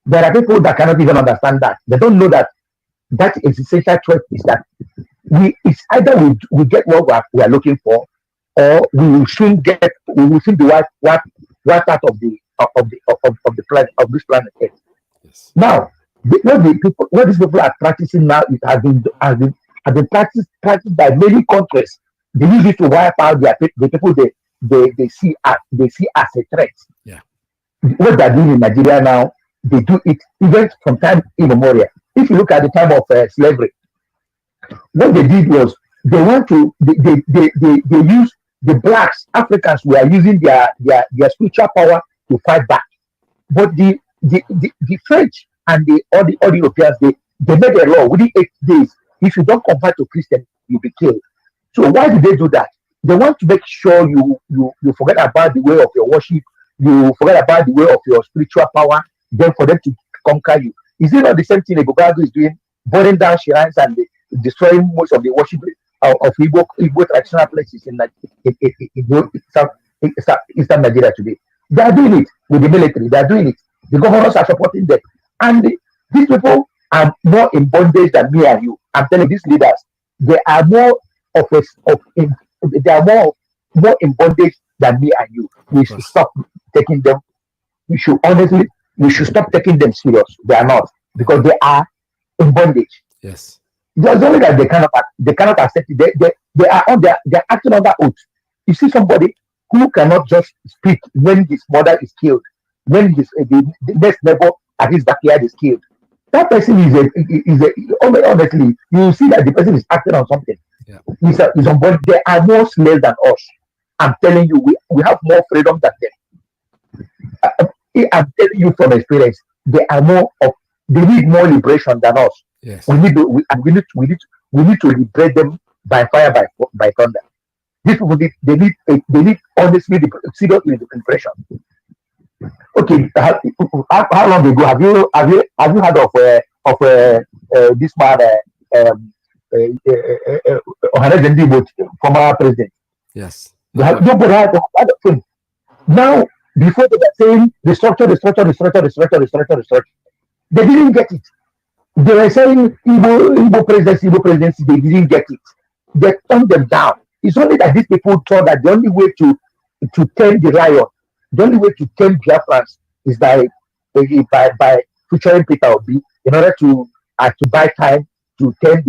There are people that cannot even understand that. They don't know that existential threat is that it's either we get what we are looking for, or we will soon be wiped out of the planet, of this planet Earth. Yes. Now, what these people are practicing now, it has been practiced by many countries. They use it to wipe out the people they see as a threat. Yeah. what they're doing in Nigeria now, they do it even from time immemorial. If you look at the time of slavery, what they did was they want to they use the blacks, Africans were using their spiritual power to fight back. But the French and all the Europeans, they made a law within 8 days. If you don't convert to Christian, you'll be killed. So why did they do that? They want to make sure you forget about the way of your worship, you forget about the way of your spiritual power, then for them to conquer you. Is it not the same thing Ebogago is doing, burning down shrines and destroying most of the worship of Igbo traditional places in Eastern Nigeria today? They are doing it with the military. They are doing it. The governors are supporting them, and these people are more in bondage than me and you. I'm telling you, these leaders, they are more they are more in bondage than me and you. We should stop taking them. We should stop taking them serious. They are not, because they are in bondage. Yes. There's only that they cannot accept it. They're acting under oath. You see somebody who cannot just speak when his mother is killed, when the next neighbor at his backyard is killed. That person honestly, you see that the person is acting on something. Yeah. He's on board. They are more slaves than us. I'm telling you, we have more freedom than them. I'm telling you from experience, they need more liberation than us. Yes. We need to liberate them by fire, by thunder. These people they need honestly serious liberation. Okay, how long ago have you heard of this man former president? Yes. Nobody had heard of him. Now, before they were saying restructure. They didn't get it. They were saying Igbo presidency, they didn't get it. They turned them down. It's only that these people thought that the only way to tame the lion, the only way to tame Biafrans is by featuring Peter Obi in order to buy time to tame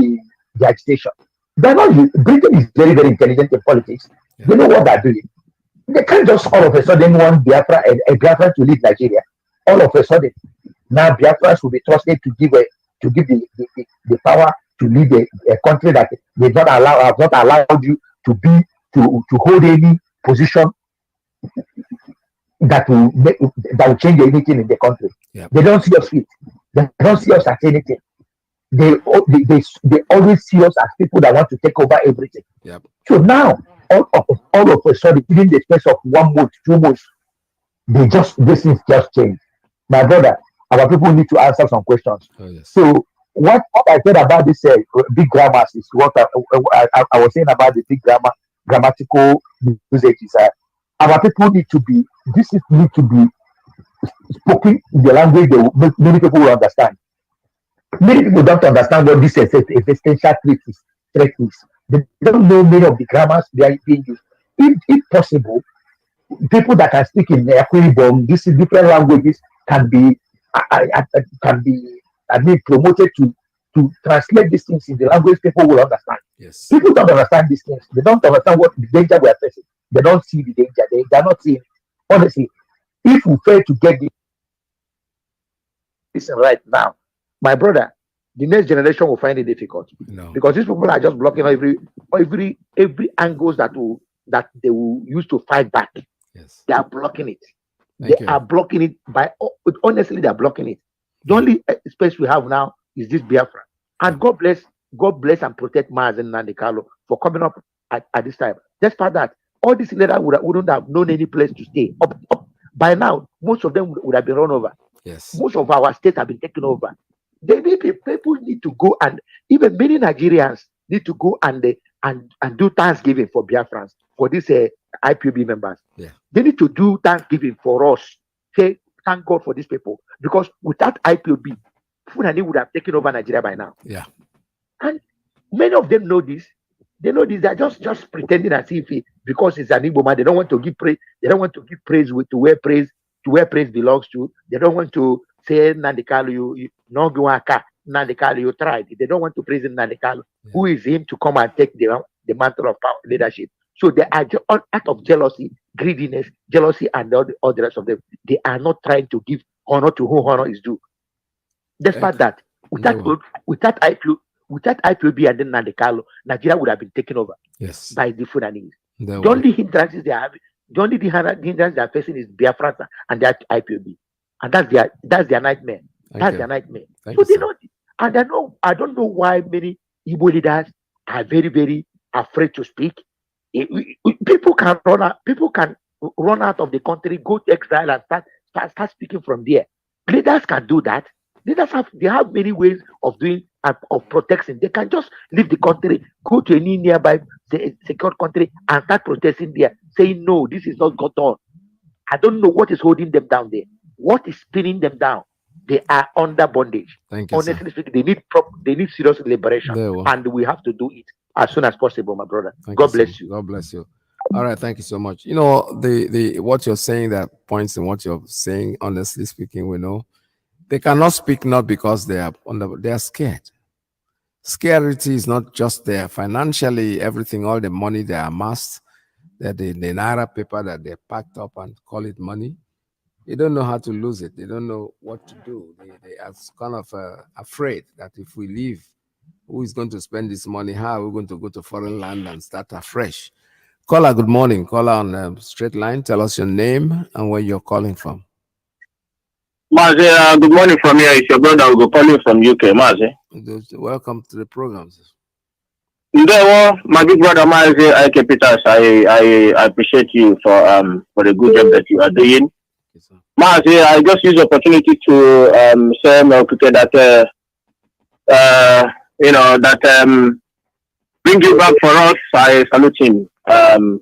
the agitation. They're not. Britain is very, very intelligent in politics. Yeah. They know what they're doing. They can't just all of a sudden want Biafra and Biafra to lead Nigeria. All of a sudden, now Biafrans will be trusted to give the power to lead a country that have not allowed you to hold any position that will change anything in the country. Yep. They don't see us fit. They don't see us as anything. They always see us as people that want to take over everything. Yep. So now, all of a sudden, within the space of 1 month, 2 months, this things just change. My brother, our people need to answer some questions. Oh, yes. So what I said about this big grammars is what I was saying about the big grammatical usages. Our people need to be spoken in the language many people will understand. Many people don't understand what this existential threat is. They don't know many of the grammars they are being used. If possible, people that can speak in IPOb, these different languages can be promoted to translate these things in the language people will understand. Yes. People don't understand these things. They don't understand what the danger we are facing. They don't see the danger. They are not seeing. Honestly, if we fail to get this right now, my brother, the next generation will find it difficult. No. Because these people are just blocking every angles that they will use to fight back. Yes. They are blocking it. They are blocking it honestly, they are blocking it. The only space we have now is this Biafra. And God bless and protect Mazi Nnamdi for coming up at this time. Despite that, all these leaders wouldn't have known any place to stay. Up. By now, most of them would have been run over. Yes. Most of our states have been taken over. People need to go, and even many Nigerians need to go and do Thanksgiving for Biafrans, for these IPOb members. Yeah. They need to do Thanksgiving for us. Say thank God for these people, because without IPOb, Fulani would have taken over Nigeria by now. Yeah. And many of them know this. They know this. They're just pretending as if because it's an Igbo man, they don't want to give praise. They don't want to give praise to where praise belongs to. They don't want to say Nnamdi Kanu, you Nnamdi Kanu, you tried. They don't want to praise Nnamdi Kanu. Who is him to come and take the mantle of power leadership? So they are out of jealousy, greediness, jealousy, and all the rest of them. They are not trying to give honor to who honor is due. Despite that, without IPOB and then Nnamdi, Nigeria would have been taken over by the Fulanese. The only hindrances they are having, the only hindrance they are facing is Biafrans and the IPOB, and that's their nightmare. That's their nightmare. So they don't, and I don't know why many Igbo leaders are very, very afraid to speak. People can run out of the country, go to exile, and start speaking from there. Leaders can do that. Leaders have many ways of doing of protecting. They can just leave the country, go to any nearby secure country, and start protesting there, saying no, this is not going on. I don't know what is holding them down there. What is spinning them down? They are under bondage. Honestly speaking, they need serious liberation, and we have to do it as soon as possible, my brother. God bless you. God bless you. All right, thank you so much. You know, the what you're saying, that points in what you're saying, honestly speaking, we know they cannot speak, not because they are scared. Scarcity is not just there financially, everything, all the money they amassed, that the Naira paper that they packed up and call it money. They don't know how to lose it. They don't know what to do. They are kind of afraid that if we leave, who is going to spend this money? How are we going to go to foreign land and start afresh? Caller, good morning. Caller on straight line. Tell us your name and where you're calling from. Mazi, good morning from here. It's your brother. I will go calling from UK, Mazi. Welcome to the programs. My big brother Mazi Iyke Peters, I appreciate you for the good job that you are doing. Mazi, I just use the opportunity to say that bring it back for us. I salute him. And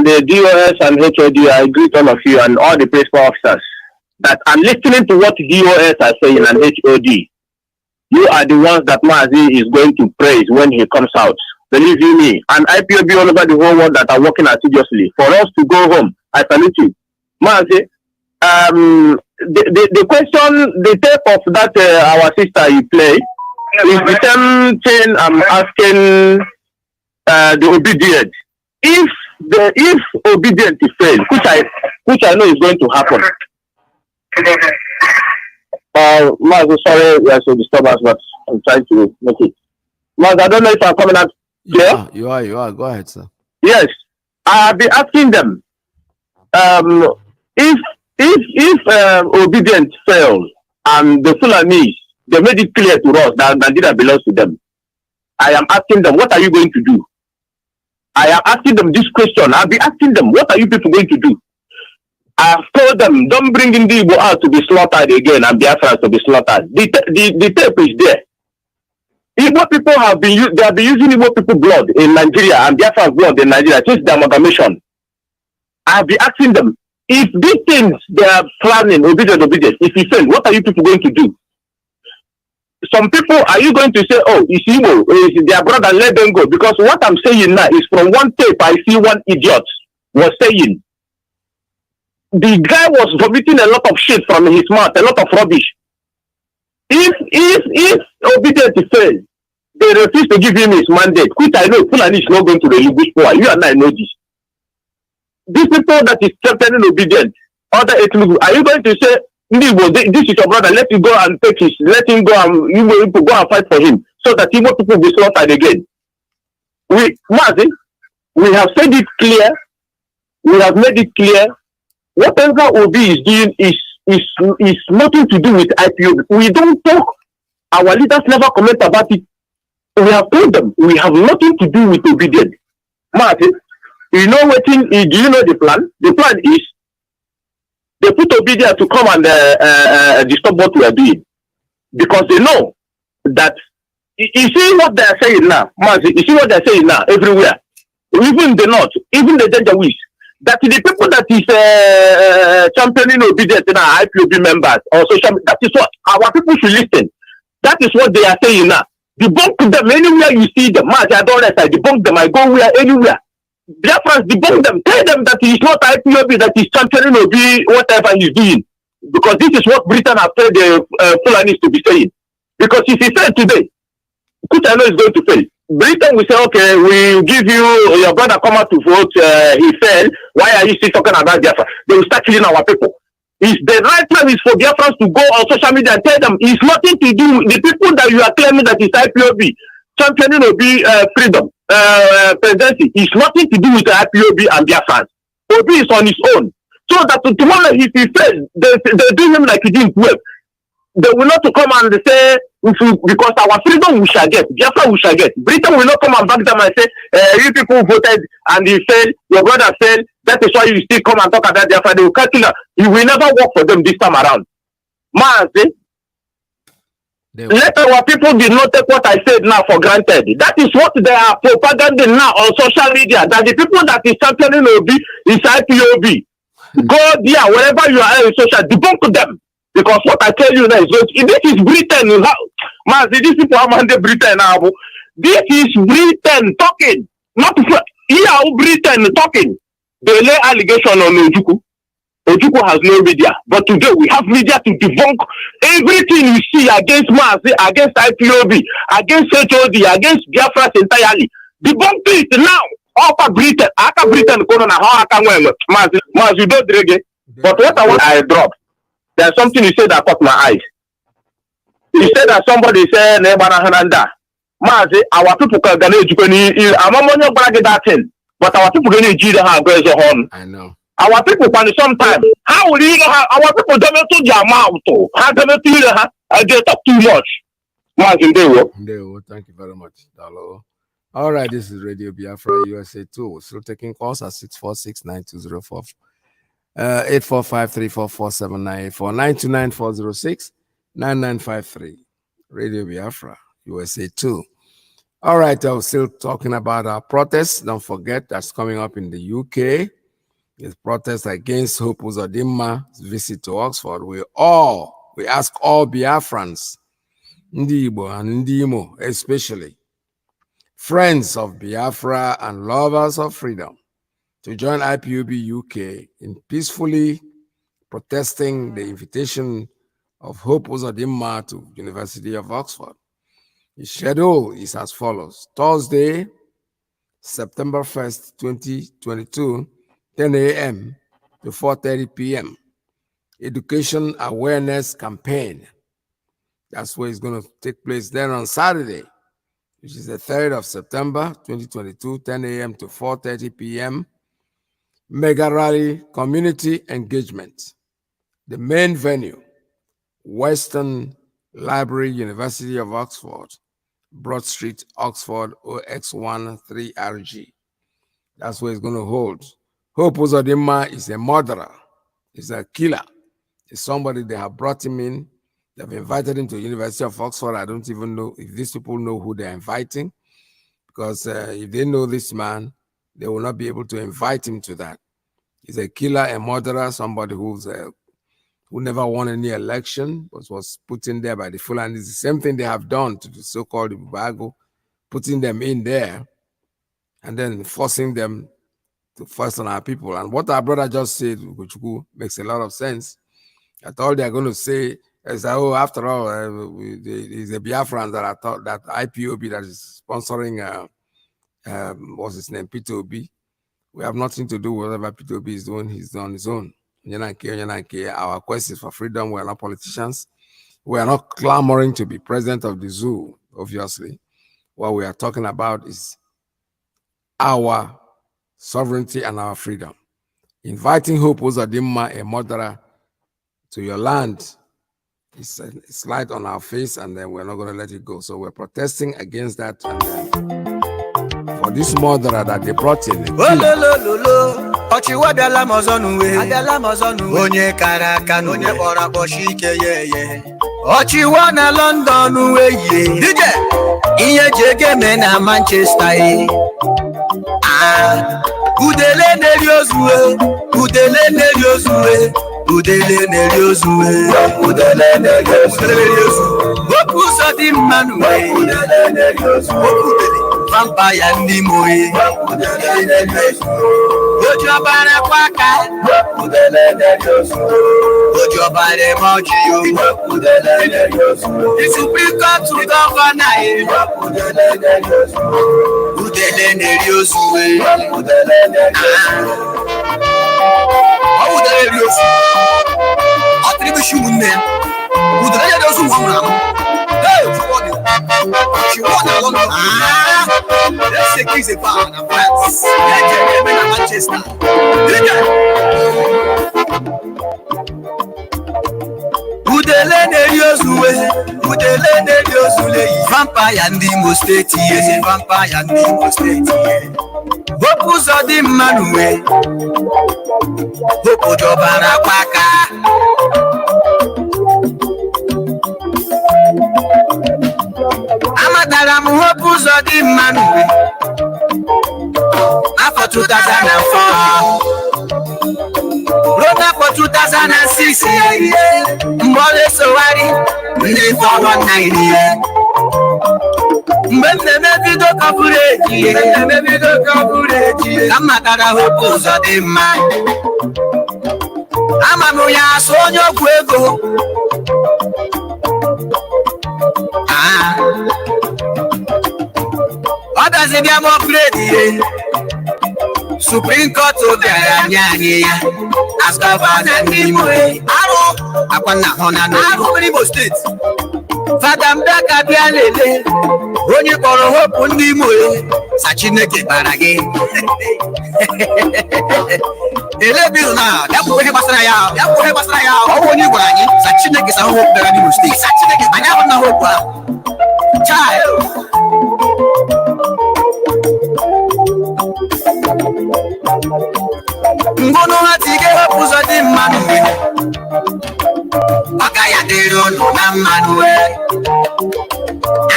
the DOS and HOD, I greet all of you and all the principal officers that I'm listening to what DOS are saying and HOD. You are the ones that Mazi is going to praise when he comes out. Believe you me. And IPOB all over the whole world that are working assiduously. For us to go home, I salute you. Mazi, the question, the tape of that our sister you play is the same thing I'm asking the obedient. If obedient fails, which I know is going to happen. Mazi, sorry, there's a disturbance, but I'm trying to make it. Mazi, I don't know if I'm coming out clear. You are. Go ahead, sir. Yes, I've been asking them if obedience fails and the Fulanese, they made it clear to us that Nigeria belongs to them. I am asking them, what are you going to do? I am asking them this question. I'll be asking them, what are you people going to do? I have told them, don't bring in the Igbo out to be slaughtered again and Biafrans to be slaughtered. The tape is there. Igbo people they have been using Igbo people blood in Nigeria and Biafran blood in Nigeria since the amalgamation. I have been asking them, if these things they are planning, obedience, if you fail, what are you people going to do? Some people, are you going to say, oh, it's Igbo, it's their brother, let them go? Because what I'm saying now is from one tape I see one idiot was saying. The guy was vomiting a lot of shit from his mouth, a lot of rubbish. If obedience fails, they refuse to give him his mandate, which I know Fulani is not going to relinquish power. You and I know this. These people that is threatening obedience, other ethnic, are you going to say, this is your brother, let him go and take his, let him go and you will go and fight for him, so that Igbo people will be slaughtered again? Mazi, we have said it clear, we have made it clear, whatever OB is doing is nothing to do with IPOB. We don't talk, our leaders never comment about it. We have told them, we have nothing to do with obedience. Mazi, you know what? Do you know the plan? The plan is they put obedience to come and disturb what we are doing, because they know that. You see what they are saying now, Mazi. You see what they are saying now everywhere, even the north, even the Janjaweed, that the people that is championing obedience in our IPOB members or social. That is what our people should listen. That is what they are saying now. Debunk them anywhere you see them. Mazi, I don't let I debunk them. I go where anywhere. Biafrans, debunk them. Tell them that he is not IPOB, that is championing OB, whatever he's doing. Because this is what Britain have told the Fulanis to be saying. Because if he said today, which I know is going to fail, Britain will say, okay, we give you your brother come out to vote, he failed. Why are you still talking about Biafra? They will start killing our people. It's the right time is for Biafrans to go on social media and tell them it's nothing to do with the people that you are claiming that is IPOb, championing Obi freedom, presidency. It's nothing to do with the IPOb and Biafrans. Obi is on his own. So that tomorrow if he fails, they do him like he didn't work. They will not to come and say, because our freedom we shall get, Biafra we shall get. Britain will not come and back them and say, you people voted and you failed, your brother failed, that is why you still come and talk about Biafra. They will calculate. You will never work for them this time around. Mazi, let our people did not take what I said now for granted. That is what they are propaganding now on social media, that the people that is championing Obi is IPOb. Go there, wherever you are in social, debunk them. Because what I tell you now is this is Britain. Man, these people are under Britain now. This is Britain talking. Not here, Britain talking. They lay allegation on Ojukwu. Ojukwu has no media. But today we have media to debunk everything you see against Mazi, against IPOb, against HOD, against Biafra entirely. Debunk it now. Upper Britain. Aka Britain, Mazi, don't drag it. But what I dropped. There's something you said that caught my eyes. You said that somebody said, Mazi, our people can get that thing, but our people can get the I know. Our people can sometimes. How will you have our people don't to their mouth? How do they talk too much? Mazi, thank you very much, Dalo. All right, this is Radio Biafra USA 2. Still taking calls at 646-9204. 845-344-7984 929-406-9953. Radio Biafra USA 2. All right, I was still talking about our protests. Don't forget that's coming up in the UK. It's protest against Hope Uzodimma's visit to Oxford. We ask all Biafrans, Ndi Igbo and Ndi Imo especially, friends of Biafra and lovers of freedom, to join IPOb UK in peacefully protesting the invitation of Hope Uzodimma to University of Oxford. The schedule is as follows. Thursday, September 1st, 2022, 10 a.m. to 4:30 p.m. Education Awareness Campaign. That's where it's going to take place. Then on Saturday, which is the 3rd of September, 2022, 10 a.m. to 4:30 p.m., Mega Rally Community Engagement. The main venue, Western Library, University of Oxford, Broad Street, Oxford, OX1 3RG. That's where it's going to hold. Hope Uzodimma is a murderer, is a killer. It's somebody they have brought him in. They've invited him to the University of Oxford. I don't even know if these people know who they're inviting, because if they know this man, they will not be able to invite him to that. He's a killer, a murderer, somebody who never won any election, but was put in there by the Fulani. It's the same thing they have done to the so-called Ibubago, putting them in there and then forcing them to force on our people. And what our brother just said, Ugochukwu, makes a lot of sense. That all they're going to say is that, oh, after all, it's the Biafrans that I thought that IPOb that is sponsoring, what's his name, Peter Obi. We have nothing to do with whatever Peter Obi is doing. He's on his own. Our quest is for freedom. We are not politicians. We are not clamoring to be president of the zoo, obviously. What we are talking about is our sovereignty and our freedom. Inviting Hope Uzodimma, a murderer, to your land is a slide on our face, and then we're not going to let it go. So we're protesting against that. And for this murderer that they brought in. Onye kara aka onye kpọrọ akpọchi ike ye ọchịwa na London weye dije ihe ji ege me na Manchester udele neri ozuwe udele neri ozuwe udele neri ozuwe udele neri ozuwe Hope Uzodimma udele neri ozuwe vampire ndị moye udele neri ozuwe Ojobara Kwaka, Ojobare Moji, the Supreme Court to governor, Udelene Yosue, attribution name. Udelene Yosue. Hey, she won a London. Let's say he's a fan of France. Manchester. Udelene Yosue, Udelene Yosule. Vampire and the most state, yes, vampire and the most state. Opus of the Manuel. Ojobara Kwaka. Amatara Opus of the Manuel. After 2004. Rona for 2006. Mbole Sowari. Ndi 419. Mbele video coverage. Amatara Opus of the man. Amanu ya sonyo kwego. Others in their more play. Supreme Court of the Anyanya as governor Nimo. Aro, Akwana Honano, Aro State. Fadam Daka Bialele, Roni Koro Hope Nimo, Sachineke Barage. Elebina, Yapu Basraya, Yapu Basraya, Owoni Wani, Sachineke is a hope that Nimo State. Sachineke, I never know hope. Child. Ngono hatige hapuza di manwe Akaya dero no na manwe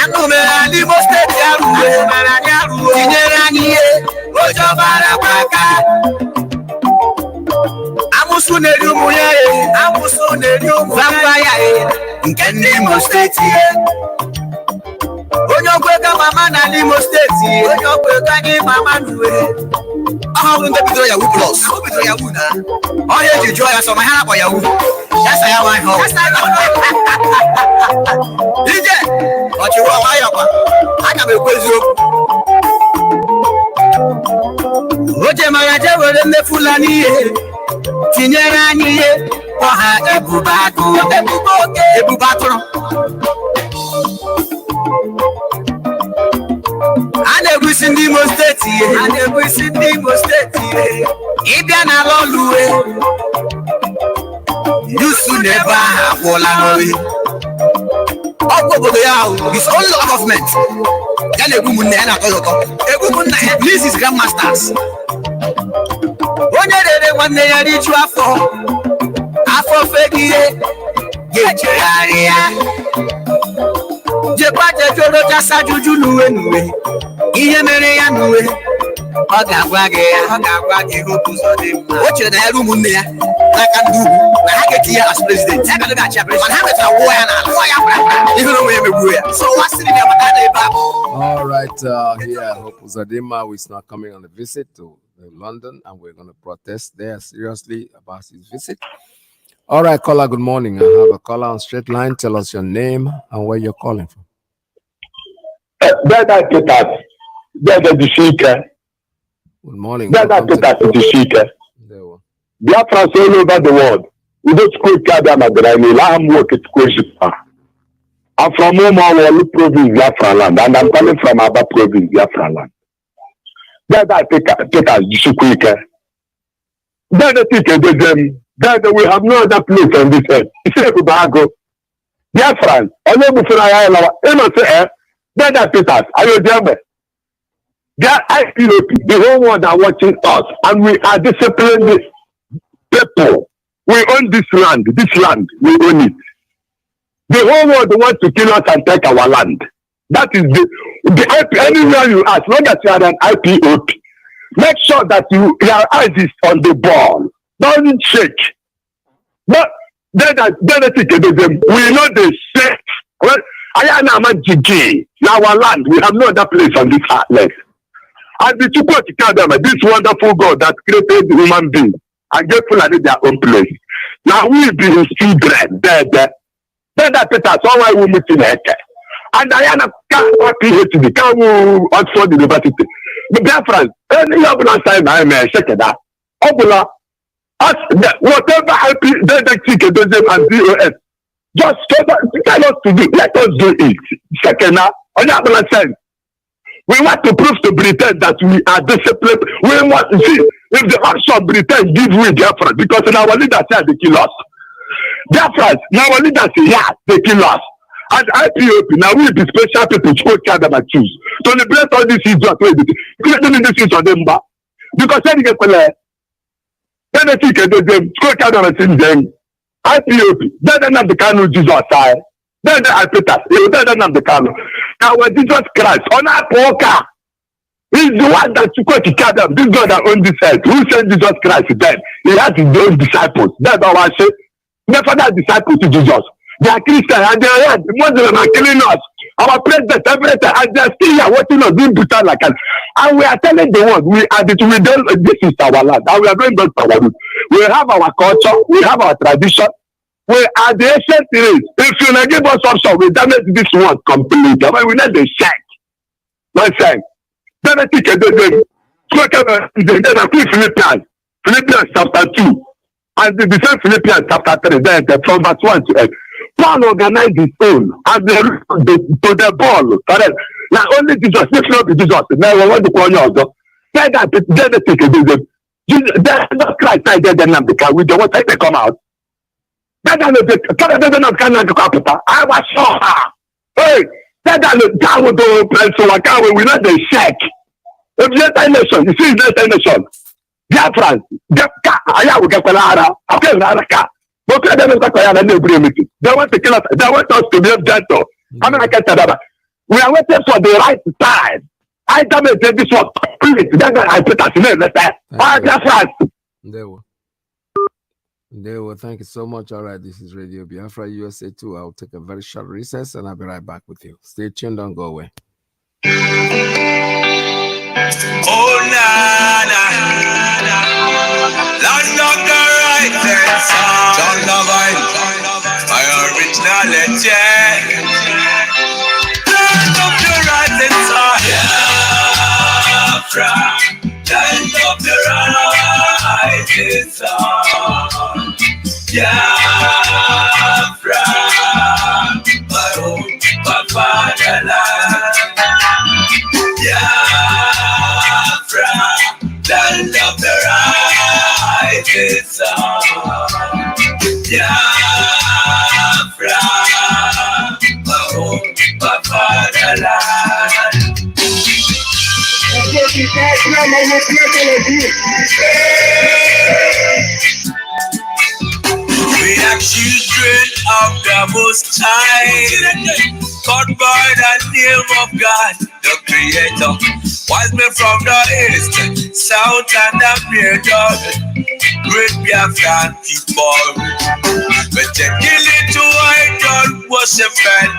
Anu me ali mo state yaruwe Tinyera niye Ojobara Kwaka Amusu neriumu ye Amusu neriumu Vampire Nkende mo state ye Onyokweka mama na Limo State Onyokweka ni mama nuwe How will they be doing Yahoo Plus? How will be doing Yahoo now? Oh, yeah, you join us on my hand for Yahoo. That's how I know. That's how I know. DJ, what you want, my upper? I can be with you. Roger Maraja will in the Fulani. Tinyerani, Oha, Ebubato. And every single state, and every single state, Ibiana Lolue, you should never have Wolanoe. It's only government. Then a woman and a woman, this is grandmasters. One day I reach you for Fegi, get your area. Jepate Jolo Jasajuju Nuwe. Iye mere ya nuwe ọ ga-agwa gị Opus of the man. O chere na ya rumu nne ya n'aka ndị ugwu na ha ga-eti ya as president. Ya ga-adị achị president. Ha metara wụọ ya n'ala wụọ ya kpara ihe na onwe ya megbuo ya. So wa sịrị ya maka na ebe ahụ. All right, here Opus of the man is now coming on a visit to London, and we're going to protest there seriously about his visit. All right, caller, good morning. I have a caller on straight line. Tell us your name and where you're calling from. Good morning. Biafrans all over the world. We don't school I'm from Omawalu province, Biafra land, and I'm coming from Aba province, Biafra land. Then we have no other place on this earth. Biafrans, they are IPOb, the whole world are watching us, and we are disciplined people. We own this land, we own it. The whole world wants to kill us and take our land. That is the anywhere you are, as long as you are an IPOb, make sure that your eyes is on the ball. Don't shake. But then we know the safe. Well, I am a GG. Our land, we have no other place on this land. And the Chukwokikadama, this wonderful God that created human beings and gave Fulani their own place. Now we be his children, there. Then that Peter, someone will meet in Eke. And Diana can't PhD, can't Oxford University. The Biafrans, any of us time I may check that. Obula, whatever IP, they take them and DOS. Just tell us to do, let us do it. Second, on the other side, we want to prove to Britain that we are disciplined. We want to see if the action of Britain give we Biafra, because in our leaders here they kill us. Biafra, now our leaders here they kill us. And IPOb, now we be special people to carry them and choose. To liberate all these issues, creating this issue on them back. Because then you get then they think them, to carry them and sing them. IPOb, then they have the Kanu Jesus side. Then they are Peter, then they have the Kanu. Now when Jesus Christ, on our poker, he's the one that you go to carry them. This God that owns this earth. Who sent Jesus Christ then? He has his own disciples. That's all I say. Never that disciples to Jesus. They are Christians and they are Muslims are killing us. Our president, everything, and they are still here watching us being brutal like us. And we are telling the world, we don't, this is our land, and we are going back to our roots. We have our culture, we have our tradition, we are the ancient race. If you not give us option, we damage this one completely. I mean, we need the check. One thing. Then I think Philippians chapter 2. And the same Philippians chapter 3, then from verse 1 to 8. Paul organized his own and to the ball. Correct? Now only Jesus, if not Jesus, now we want to call you also. Say that then they take a visit. There's not Christ, I did the Nnamdi, we don't want to come out. Then I was sure. Hey, then I would do so I can't we not the check. If you're nation, you see the nation. Biafrans, I will get okay, but they want to kill us. They want us to be gentle. I mean, I can't tell them. We are waiting for the right time. I damage this one complete. Then I put us in it. There were. Thank you so much. All right, this is Radio Biafra USA 2. I'll take a very short recess and I'll be right back with you. Stay tuned, don't go away. Oh, Nana. Land of the righteous, John Lovine, my originality. Land of the righteous, Biafra. Land of the righteous, Biafra. My home, my fatherland. Biafra, land of the righteous, Biafra, my home, my fatherland. We are children of the Most High, called by the name of God, the Creator. Wise men from the east, south, and the middle, great Biafran people. We take it to idol worship and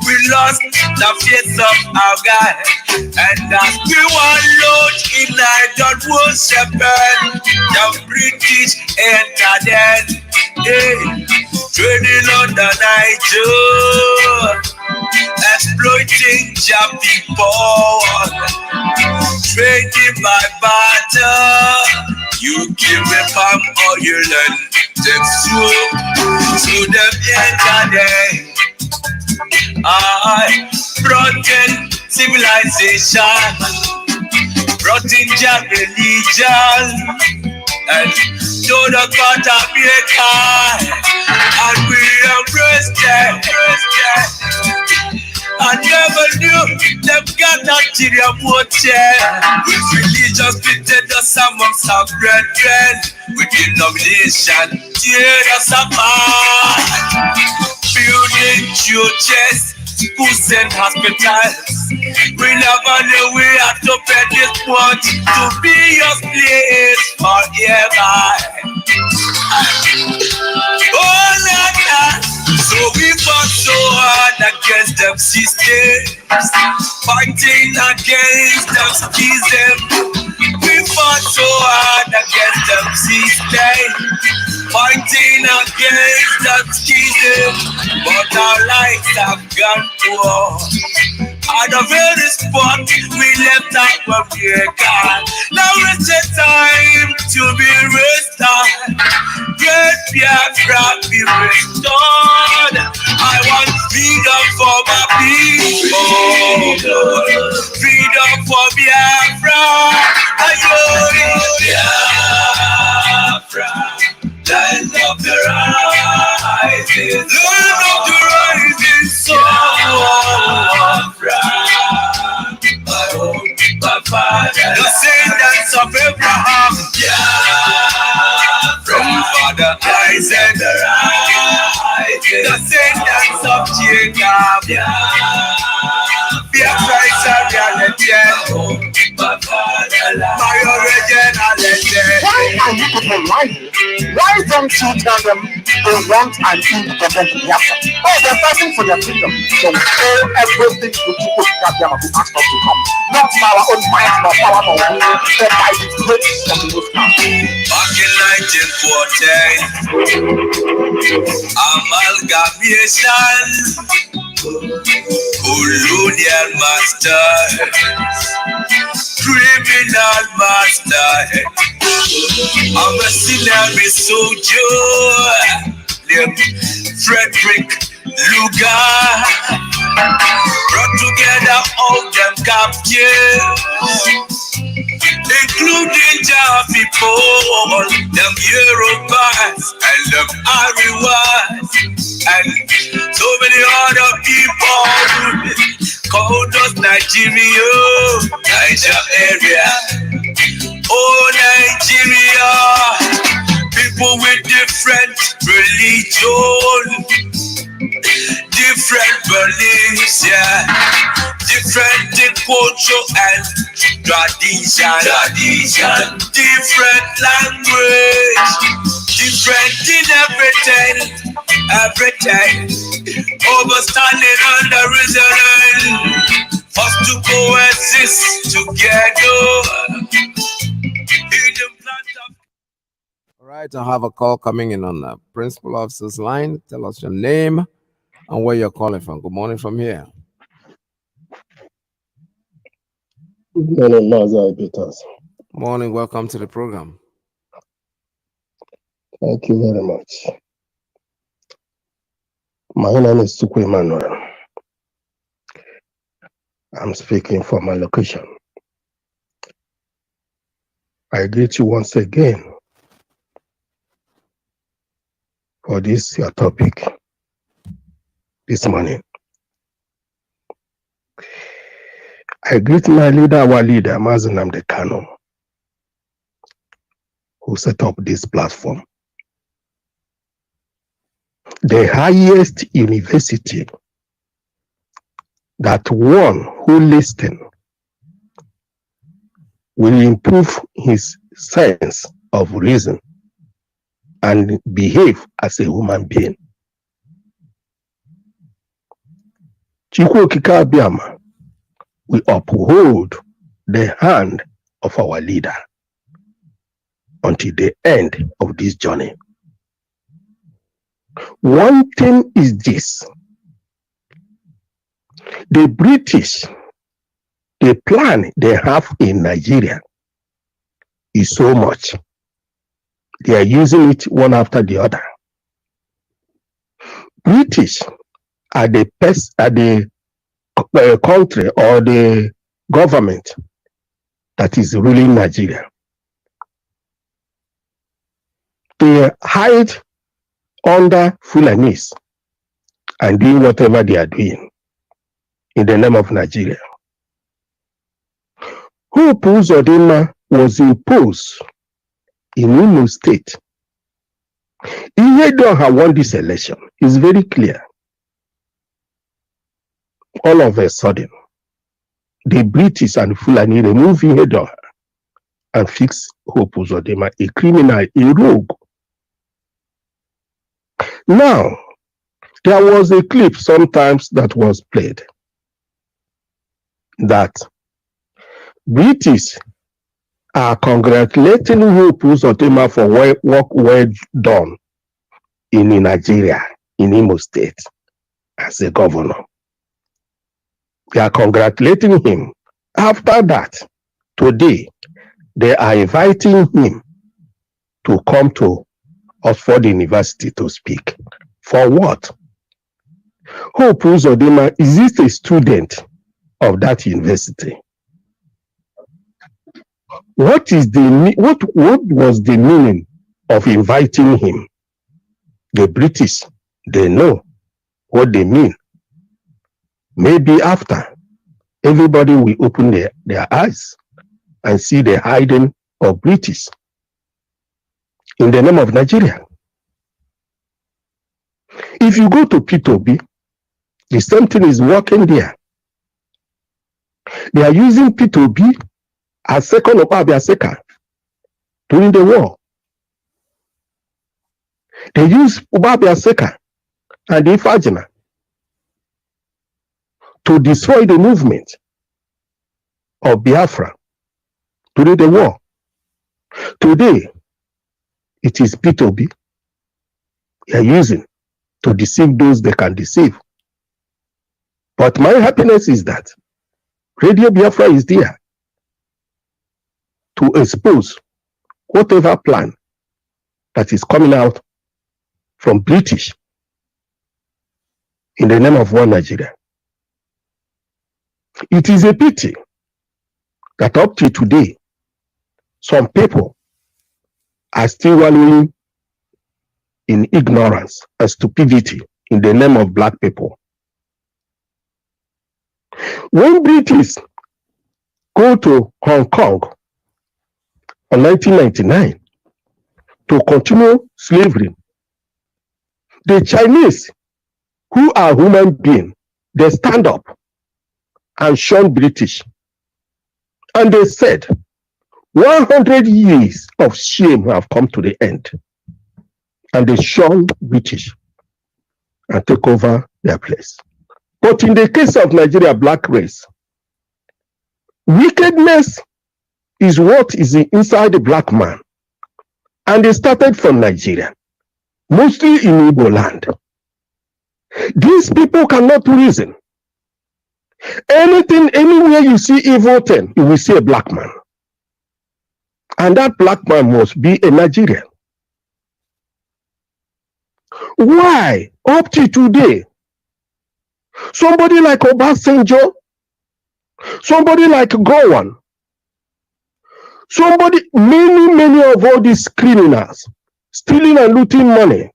we lost the face of our God. And as we were lost in idol worship, the British entered in, trading on the Niger, exploiting your people, trading by barter. You give me palm oil and take soup to them entered. I brought in civilization, brought in your religion, and told the God of America, and we embraced them. I never knew them got that to their motel. With religious pitted us amongst our brethren, with denomination, tear us apart. Building churches, schools and hospitals. We never knew we had to pay this much to be your place forever. Oh, Nana, so we fought so hard against them systems, fighting against them schisms. We fought so hard against them systems, fighting against them schisms, but our lives have gone poor. At the very spot we left out what we got. Now it's the time to be restored. Great Biafra be restored. I want freedom for my people. Freedom for Biafra. Biafra. Land of the rising. Land of the rising sun. My father, the descendants of Abraham, from Father Isaac, the descendants of Jacob, Biafra is a reality. My original legend. Why are you people lying? Why don't you tell them they want an independent Biafra? Oh, they're fighting for their freedom. So we owe everything to people who asked us to come. Not our own might, nor power, nor will, but by the grace of the Most High. Back in 1914, amalgamation, colonial masters, criminal masters, a mercenary soldier named Frederick Lugar brought together all them captives, including Jah people, them Yorubas and them Ariwas, and so many other people called us Nigeria, Niger area. Oh, Nigeria, people with different religion, different beliefs, yeah, different culture and tradition, different language, different in everything, overstanding under reason, us to coexist together. All right, I have a call coming in on the principal officer's line. Tell us your name and where you're calling from. Good morning from here. Good morning, Mazi Iyke. Morning, welcome to the program. Thank you very much. My name is Suku Emmanuel. I'm speaking from my location. I greet you once again for this your topic this morning. I greet my leader, our leader, Mazi Kanu, who set up this platform. The highest university that one who listens will improve his sense of reason and behave as a human being. Chukwu Okike Abiama, we uphold the hand of our leader until the end of this journey. One thing is this: the British, the plan they have in Nigeria is so much. They are using it one after the other. British are the country or the government that is ruling Nigeria. They hide under Fulanis and doing whatever they are doing in the name of Nigeria. Hope Uzodinma was imposed in Imo State. Ihedioha won this election. It's very clear. All of a sudden, the British and Fulani remove Ihedioha and fix Hope Uzodinma, a criminal, a rogue. Now, There was a clip sometimes that was played that British are congratulating Hope Uzodinma for work well done in Nigeria, in Imo State, as a governor. They are congratulating him. After that, today, they are inviting him to come to Oxford University to speak. For what? Hope Uzodinma, is this a student of that university? What was the meaning of inviting him? The British, they know what they mean. Maybe after, everybody will open their eyes and see the hiding of British in the name of Nigeria. If you go to IPOb, the same thing is working there. They are using IPOb as second Obabia Seka during the war. They use Obabia Seka and Ifajina to destroy the movement of Biafra during the war. Today, it is IPOb they are using to deceive those they can deceive. But my happiness is that Radio Biafra is there to expose whatever plan that is coming out from British in the name of one Nigeria. It is a pity that up to today, some people are still wallowing in ignorance and stupidity in the name of black people. When British go to Hong Kong in 1999 to continue slavery, the Chinese, who are human beings, they stand up and shun British. And they said, 100 years of shame have come to the end. And they shun British and take over their place. But in the case of Nigeria black race, wickedness is what is inside the black man. And they started from Nigeria, mostly in Igbo land. These people cannot reason. Anything, anywhere you see evil thing, you will see a black man. And that black man must be a Nigerian. Why? Up to today, somebody like Obasanjo, somebody like Gowan, many of all these criminals stealing and looting money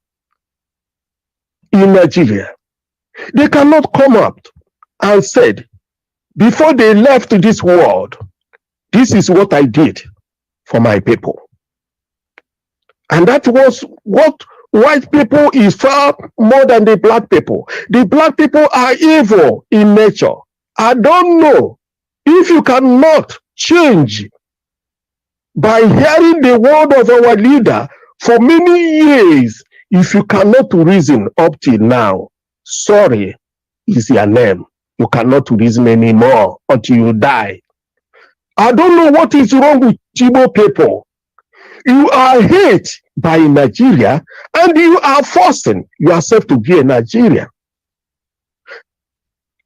in Nigeria, they cannot come up and said, before they left this world, this is what I did for my people. And that was what white people is far more than the black people. The black people are evil in nature. I don't know if you cannot change by hearing the word of our leader for many years. If you cannot reason up till now, sorry is your name. You cannot reason anymore until you die. I don't know what is wrong with Igbo people. You are hate by Nigeria and you are forcing yourself to be a Nigerian.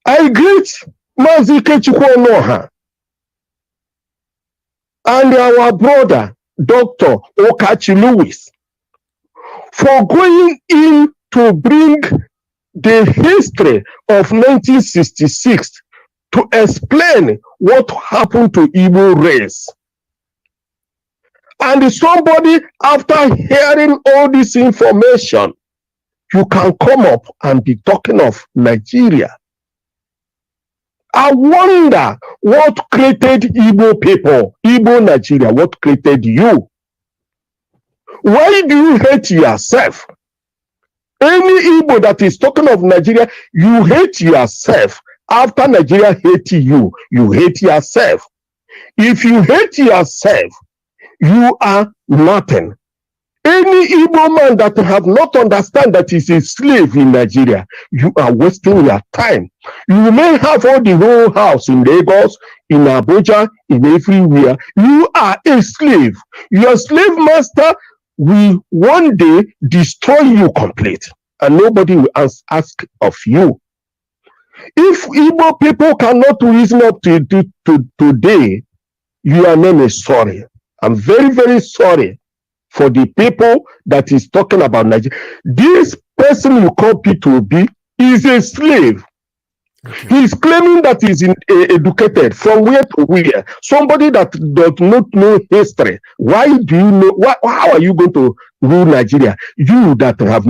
I greet Mazi Iyke and our brother, Dr. Okachi Lewis, for going in to bring the history of 1966 to explain what happened to Igbo race. And somebody, after hearing all this information, you can come up and be talking of Nigeria. I wonder what created Igbo people, Igbo Nigeria, what created you? Why do you hate yourself? Any Igbo that is talking of Nigeria, you hate yourself. After Nigeria hates you, you hate yourself. If you hate yourself, you are nothing. Any Igbo man that have not understand that he's a slave in Nigeria, you are wasting your time. You may have all the whole house in Lagos, in Abuja, in everywhere. You are a slave. Your slave master will one day destroy you complete, and nobody will ask of you. If Igbo people cannot reason up to today, your name is sorry. I'm very, very sorry for the people that is talking about Nigeria. This person you call P2B is a slave. Okay. He's claiming that he's educated from where to where. Somebody that does not know history. Why do you know? How are you going to rule Nigeria? You that have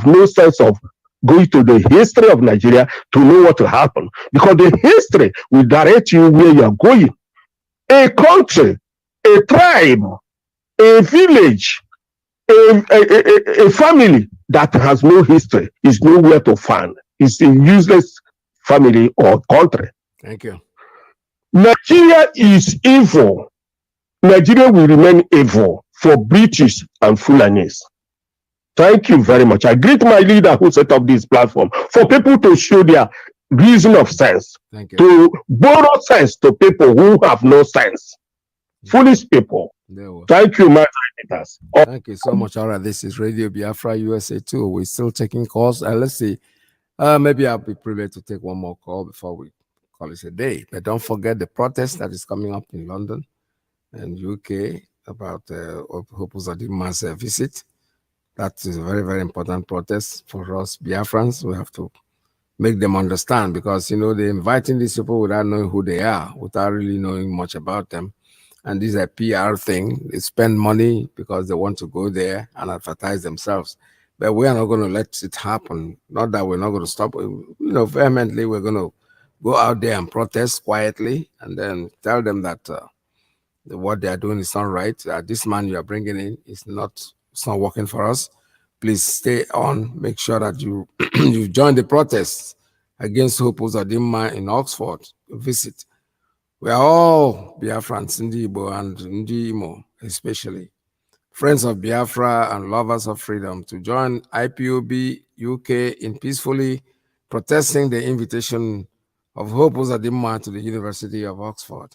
no sense of going to the history of Nigeria to know what will happen. Because the history will direct you where you are going. A country, a tribe, a village, a family that has no history is nowhere to find. It's a useless family or country. Thank you. Nigeria is evil. Nigeria will remain evil for British and Fulanis. Thank you very much. I greet my leader who set up this platform for people to show their reason of sense. Thank you. To borrow sense to people who have no sense. Foolish people. Thank you, my leaders. Thank you so much. All right, this is Radio Biafra USA 2. We're still taking calls. Let's see. Maybe I'll be privileged to take one more call before we call it a day. But don't forget the protest that is coming up in London and UK about Hope Uzodimma's visit. That is a very, very important protest for us Biafrans. We have to make them understand because, you know, they're inviting these people without knowing who they are, without really knowing much about them. And this is a PR thing. They spend money because they want to go there and advertise themselves. But we are not going to let it happen. Not that we're not going to stop. You know, vehemently, we're going to go out there and protest quietly and then tell them that what they are doing is not right. This man you are bringing in is not working for us. Please stay on. Make sure that you you join the protests against Hope Uzodimma in Oxford. Visit. We are all Biafrans, Ndi Igbo and Ndi Imo, especially friends of Biafra and lovers of freedom, to join IPOb UK in peacefully protesting the invitation of Hope Uzodimma to the University of Oxford.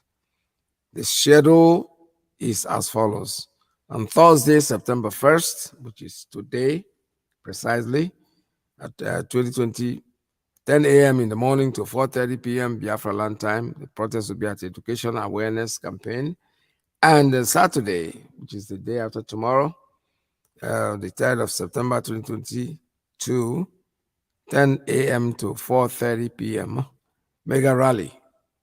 The schedule is as follows. On Thursday, September 1st, which is today, precisely, at 2020, 10 a.m. in the morning to 4:30 p.m. Biafra land time. The protest will be at the Education Awareness Campaign. And Saturday, which is the day after tomorrow, the 3rd of September 2022, 10 a.m. to 4:30 p.m., mega rally,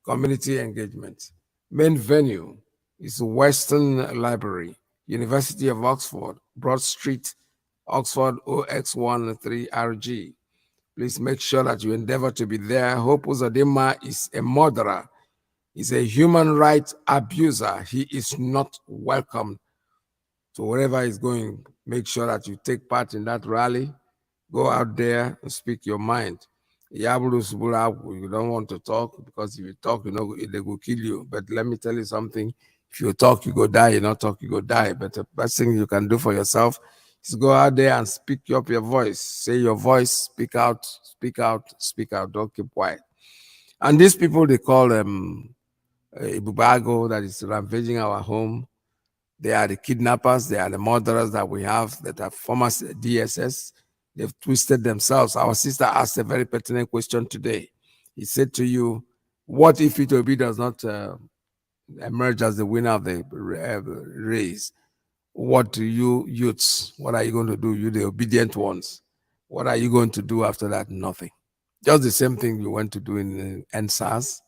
community engagement. Main venue is Western Library, University of Oxford, Broad Street, Oxford OX13RG. Please make sure that you endeavor to be there. Hope Uzodimma is a murderer. He's a human rights abuser. He is not welcome to wherever he's going. Make sure that you take part in that rally. Go out there and speak your mind. You don't want to talk because if you talk, you know, they will kill you. But let me tell you something. If you talk, you go die. You not talk, you go die. But the best thing you can do for yourself is go out there and speak up your voice. Say your voice, speak out, speak out, speak out. Don't keep quiet. And these people, they call them Ibubago, that is ravaging our home. They are the kidnappers. They are the murderers that we have that are former DSS. They've twisted themselves. Our sister asked a very pertinent question today. He said to you, what if IPOb does not emerge as the winner of the race? What do you youths, what are you going to do? You, the obedient ones. What are you going to do after that? Nothing. Just the same thing you went to do in NSAS.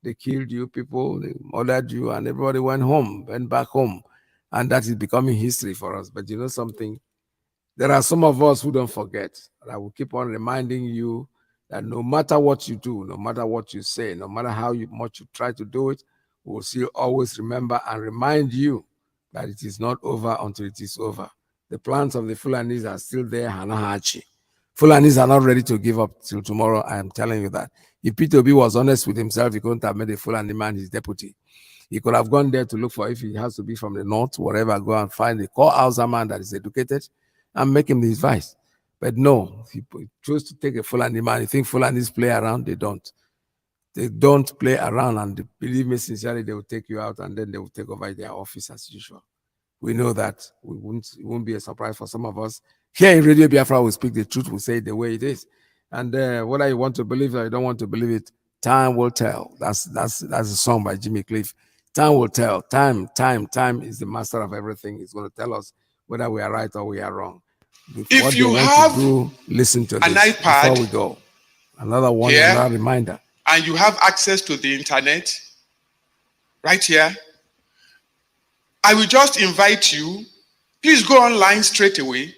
They killed you people, they murdered you, and everybody went back home. And that is becoming history for us. But you know something? There are some of us who don't forget. And I will keep on reminding you that no matter what you do, no matter what you say, no matter how much you try to do it, we will still always remember and remind you that it is not over until it is over. The plans of the Fulanis are still there, Hanahachi. Fulanis are not ready to give up till tomorrow. I am telling you that. If IPOb was honest with himself, he couldn't have made a Fulani man his deputy. He could have gone there to look for, if he has to be from the north, whatever, go and find a core Hausa man that is educated and make him his vice. But no, he chose to take a Fulani man. You think Fulanis play around? They don't. They don't play around, and believe me sincerely, they will take you out and then they will take over their office as usual. We know that. It won't be a surprise for some of us. Here in Radio Biafra, we speak the truth, we say it the way it is. And whether you want to believe it or you don't want to believe it, time will tell. That's a song by Jimmy Cliff. Time will tell. Time is the master of everything. It's going to tell us whether we are right or we are wrong. If you have listen to an this iPad before we go. Another one, here, another reminder. And you have access to the internet right here, I will just invite you, please go online straight away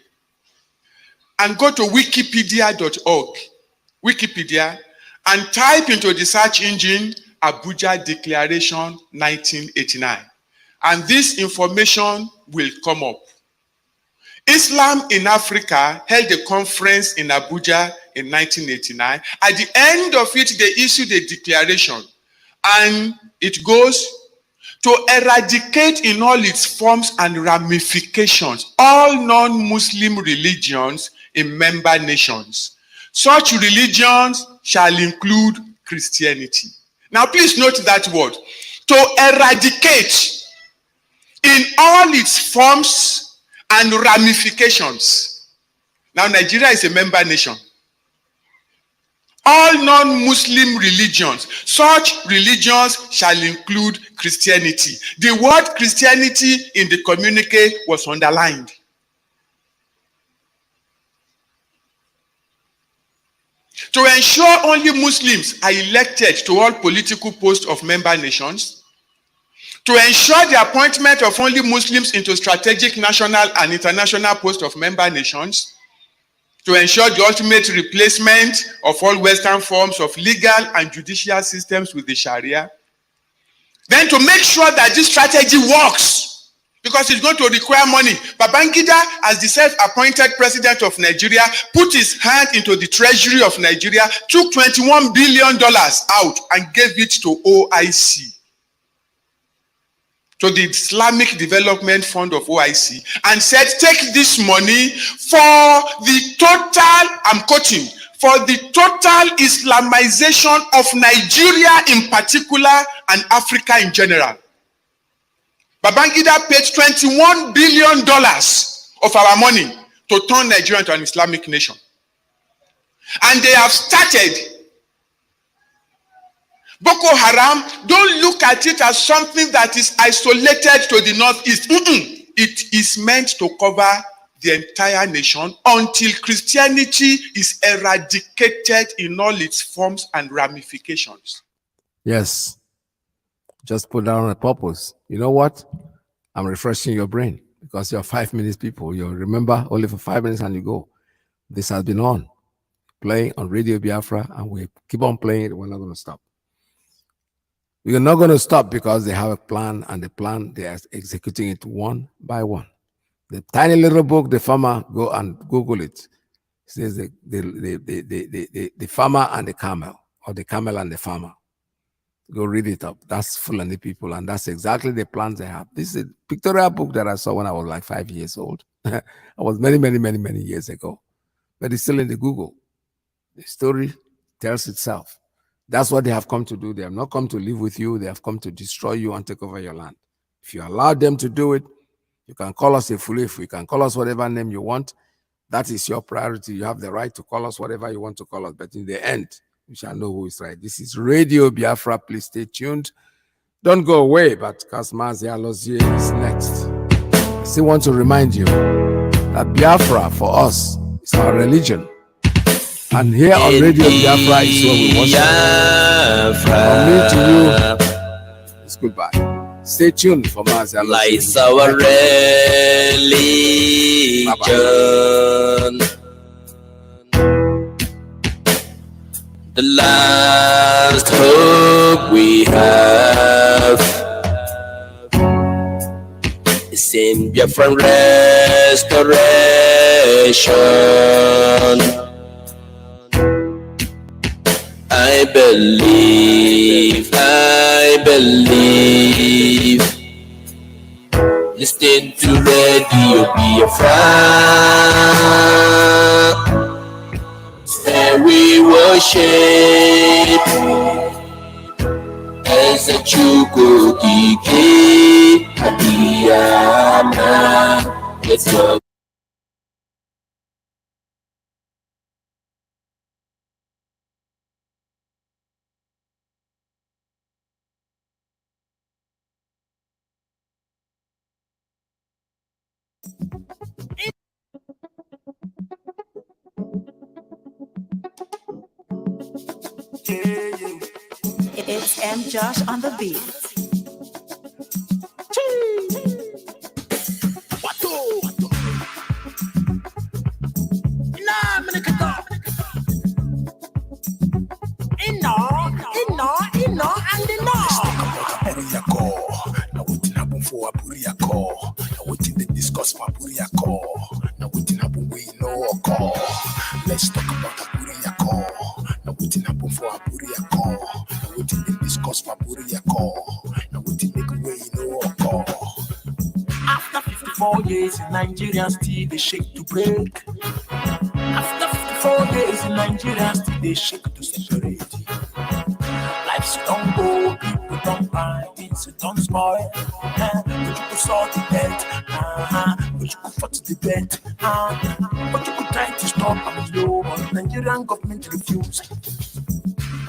and go to wikipedia.org, Wikipedia, and type into the search engine Abuja Declaration 1989. And this information will come up. Islam in Africa held a conference in Abuja in 1989. At the end of it, they issued a declaration, and it goes to eradicate in all its forms and ramifications all non-Muslim religions in member nations. Such religions shall include Christianity. Now, please note that word. To eradicate in all its forms and ramifications. Now, Nigeria is a member nation. All non-Muslim religions, such religions shall include Christianity. The word Christianity in the communique was underlined. To ensure only Muslims are elected to all political posts of member nations, to ensure the appointment of only Muslims into strategic national and international posts of member nations, to ensure the ultimate replacement of all Western forms of legal and judicial systems with the Sharia, then to make sure that this strategy works, because it's going to require money. Babangida, as the self-appointed president of Nigeria, put his hand into the treasury of Nigeria, took $21 billion out and gave it to OIC, to the Islamic Development Fund of OIC, and said, take this money for the total, I'm quoting, for the total Islamization of Nigeria in particular and Africa in general. Babangida paid $21 billion of our money to turn Nigeria into an Islamic nation. And they have started. Boko Haram, don't look at it as something that is isolated to the northeast. It is meant to cover the entire nation until Christianity is eradicated in all its forms and ramifications. Yes. Just put down a purpose. You know what? I'm refreshing your brain because you're 5 minutes people. You remember only for 5 minutes and you go. This has been on, playing on Radio Biafra, and we keep on playing it. We're not going to stop. We're not going to stop because they have a plan, and the plan, they are executing it one by one. The tiny little book, the farmer, go and Google it. It says the farmer and the camel, or the camel and the farmer. Go read it up. That's Fulani people, and that's exactly the plans they have. This is a pictorial book that I saw when I was like 5 years old. I was many years ago. But it's still in the Google. The story tells itself. That's what they have come to do. They have not come to live with you. They have come to destroy you and take over your land. If you allow them to do it, you can call us a fulif. You can call us whatever name you want. That is your priority. You have the right to call us whatever you want to call us. But in the end, we shall know who is right. This is Radio Biafra. Please stay tuned. Don't go away, but because Mazi Iyke is next. I still want to remind you that Biafra for us is our religion. And here on Radio Biafra is where we want to. From me to you, it's goodbye. Stay tuned for Mazi Iyke. Lies our religion. The last hope we have is in Biafran restoration. I believe. Listen to Radio Biafra, where we worship as a Chuko Ike Adiyama. Let's go. It's M. Josh on the beat. Let's talk about Aburiako. Now waiting happen for Aburiako. Now waiting they discuss for Aburiako. Now waiting make way no occur. After 54 years in Nigeria, still they shake to break. After 54 years in Nigeria, still they shake to separate. Life's don't go, people don't buy, things don't spoil. But you could sort the debt, but you could fight the debt, but you could try to stop you. But Nigerian government refused.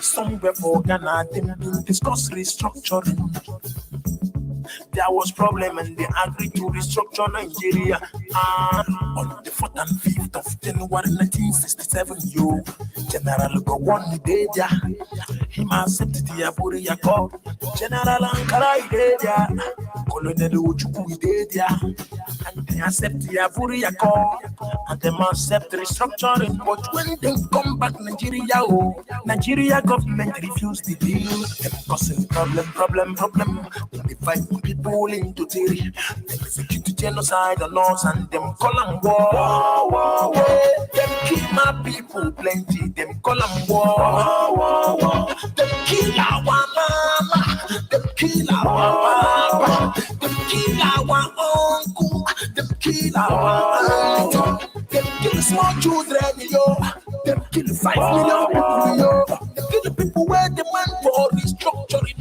Somewhere for Ghana, they been discuss restructuring. There was problem and they agreed to restructure Nigeria. On the 4th and 5th of January 1967, General Gowon Ideja, him accepted the Aburiako. General Ankara Ideja, Colonel Uchuku Ideja, and they accept the Aburiako, and they accept restructuring. But when they come back Nigeria government refused the deal. Them causing problem. They divide people into theory. They execute genocide on us and them call them war. Them kill my people plenty. Them call them war. Them kill our mama. Them kill our papa. Them kill our uncle. Them kill our aunt. Them kill small children, Them kill 5 million people, Them kill the people where demand for restructuring,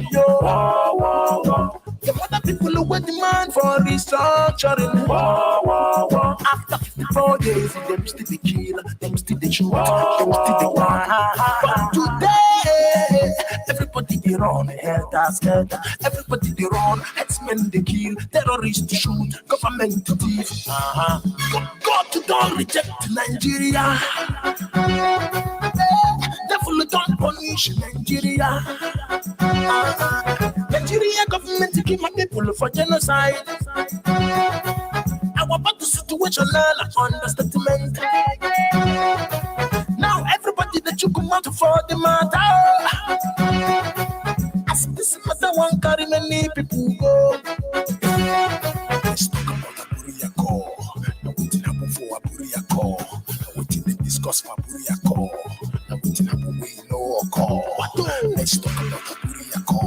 The other people who were demand for restructuring. After 54 days, them still the kill, them still the shoot, them still the one. But today, everybody they run, helter-skelter. Everybody they run, headsmen they kill, terrorists to shoot, government to thief. God to don't reject Nigeria. Devil don't punish Nigeria. Nigeria government to keep my people for genocide. Our battle situational understatement. Now everybody that you come out for the matter. As this matter one carry many people go. Let's talk about Aburiako. Now waiting happen for Aburiako. Now waiting they discuss for Aburiako. Now waiting happen we no call. Let's talk about Aburiako.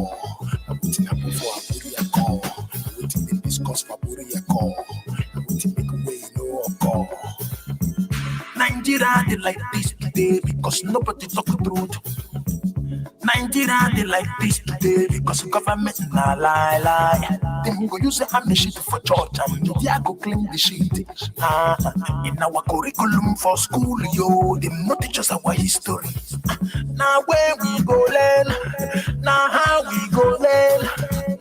Now waiting happen for Aburiako. Now waiting they discuss for Aburiako. Now waiting make way no call. Nigeria they like this today because nobody talk the truth. Nigeria they like this today because government na lie. Them go use a shit for church and media go claim the shit. In our curriculum for school, them not teach us our history. Now where we go learn, now how we go learn.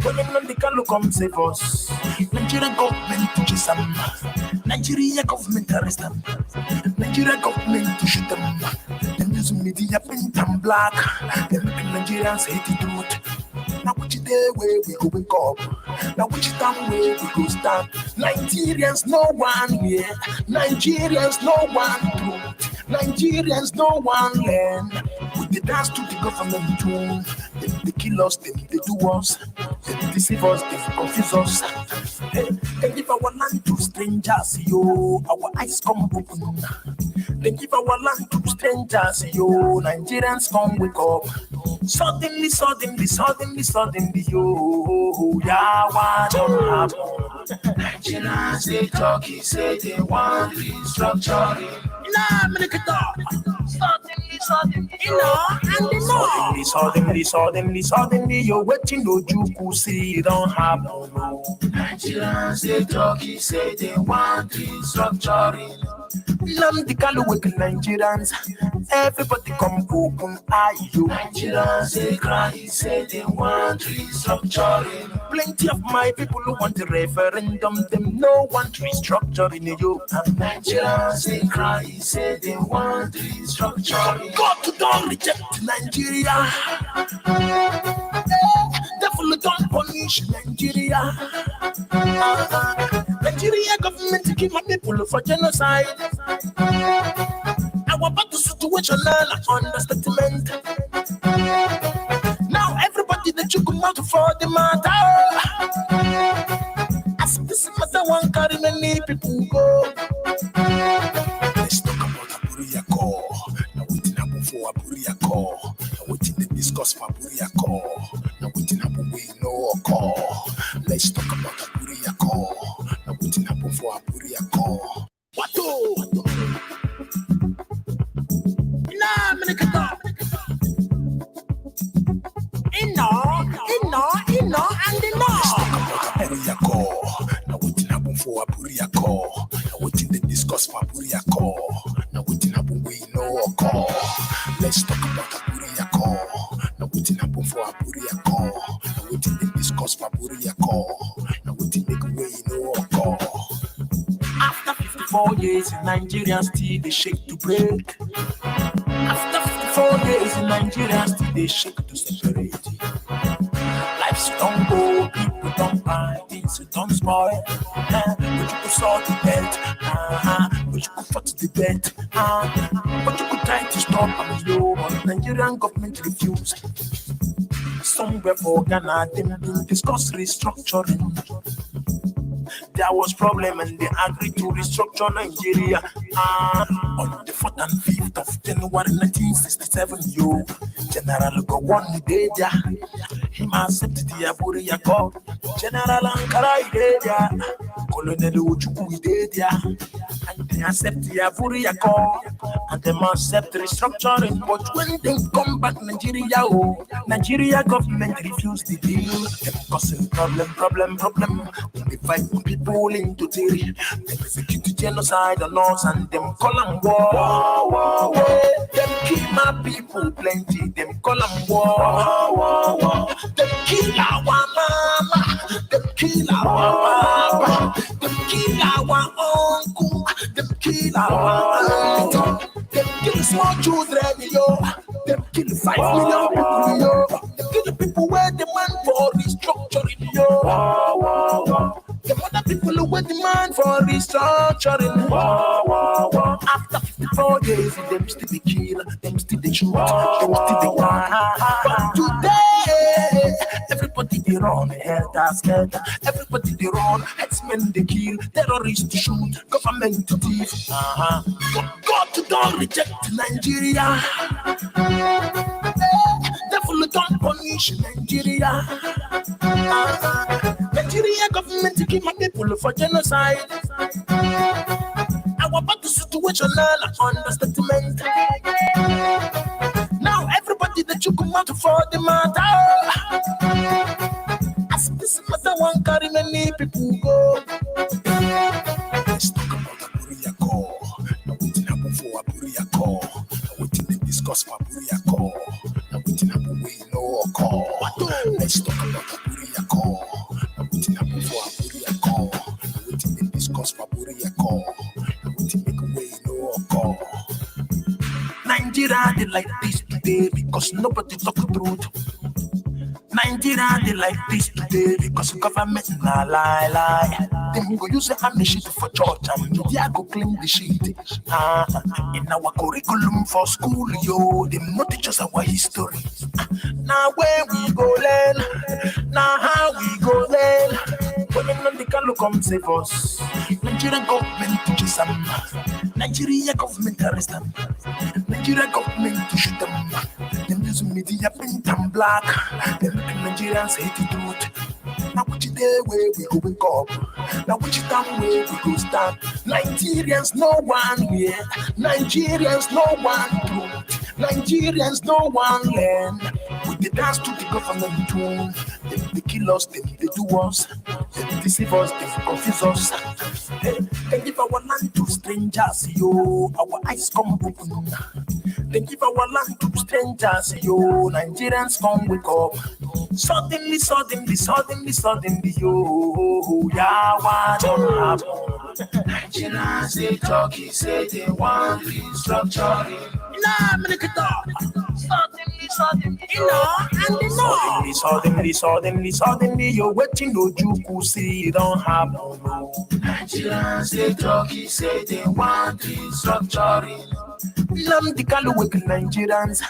When the can come save us, Nigeria government teaches them. Nigeria government arrest them. Nigeria government to shoot them. Them use media paint and black. Them make Nigerians hate the truth. Now which day where we go wake up? Now which time where we go stand? Nigerians no one here. Nigerians no one truth. Nigerians no one learn. We they dance to the government tune. They kill us, they do us. They deceive us, they confuse us. They give our land to strangers, Our eyes come open. They give our land to strangers, yo. Nigerians come wake up. Suddenly, yo. Yeah, why don't happen? Nigerians, they talk, say they want restructuring. Nah, make it up. Suddenly, you know, and the suddenly, you're waiting, no juku, see, it don't happen. Nigerians, they talk, say they want restructuring. Nnamdi wake Nigerians, everybody come open eye, you. Nigerians, they cry, say they want restructuring. Plenty of my people who want a referendum, them no want restructuring, you. And Nigerians, they cry, say they want restructuring. God don't reject Nigeria. Devil don't punish Nigeria. Nigeria government to keep my people for genocide. Our battle situational understatement. Now everybody that you come out for the matter. As this matter one carry many people go. Let's talk about Abuja call. Now waiting happen for Abuja call. Now waiting they discuss for Abuja call. Now waiting happen we know call. Let's talk about Abuja call. Now waiting happen for Abuja call. What do? Nah, make it up. Inno, and inno. Let's talk about Abuja call. Now waiting happen for Abuja call. Now waiting they discuss for Abuja call. Now waiting happen we know call. Let's talk about Abuja call. Now waiting happen for Abuja call. Now waiting they discuss for Abuja call. Now waiting make we know call. After 54 years in Nigeria, still they shake to break. After 54 years in Nigeria, still they shake to separate. Life's don't go, people don't buy, things don't spoil. But you could sort the belt, but you could fight the bet, but you could try to stop and slow. But Nigerian government refused. Somewhere for Ghana, them been discuss restructuring. There was problem and they agreed to restructure Nigeria. On the 4th and 5th of January 1967, yo, General Gowon day there. Him accepted the Abuja call. General Ankara day there. Colonel Ojukwu day there. And they accept the Abuja call. And they must accept restructuring. But when they come back Nigeria, oh, Nigeria government refused the deal. Them causing problem. When they fight people into theory, they execute the genocide on us and them call them war. Them kill my people plenty, them call them war. Them kill our mama, them kill our papa, them kill our uncle, them kill our aunt, them kill small children, yo. Them kill 5 million people, yo. Them kill the people where demand for restructuring, yo. The other people who were demand for restructuring. After 54 days, them still they kill, them still they shoot, them still they want. But today, everybody they run, helter skelter. Everybody they run, headsmen they kill, terrorists to shoot, government to thief. God don't reject Nigeria. Devil don't punish Nigeria. Nigeria government to keep my people for genocide. Our battle situational understatement. Now everybody that you come out for the matter. As this matter one carry many people go. Let's talk about Abuja call. Now waiting happen for Abuja call. Now waiting they discuss for Abuja call. Now waiting happen we know call. Let's talk about Abuja call. Now waiting happen for Abuja call. Now waiting they discuss for Abuja call. Now waiting make we know call. Nigeria they like this today because nobody talk the truth. Nigeria they like this today because government na lie. Them go use a shit for church and media go claim the shit. In our curriculum for school, yo, them not teach us our history. Now where we go learn, now how we go learn. When Nnamdi Kanu come save us, Nigerian government to chase them. Nigeria government arrest them. Nigeria government to shoot them. Them use media paint and black. Them make Nigerians hate the truth. Now which day where we go wake up? Now which time where we go stand? Nigerians no one here. Nigerians no one truth. Nigerians no one land. We dey dance to the government tune. They kill us, they do us. They deceive us, they confuse us. They give our land to strangers, yo. Our eyes come open. They give our land to strangers, yo. Nigerians come wake up. Suddenly, yo. Yeah, what don't happen? Nigerians, they talk, say they want restructuring. Nah, make it up. Suddenly, you know, and you know. Suddenly, you're waiting, no juku, see, it don't happen. Nigerians, they talk, say they want restructuring. Nnamdi Kanu wake Nigerians,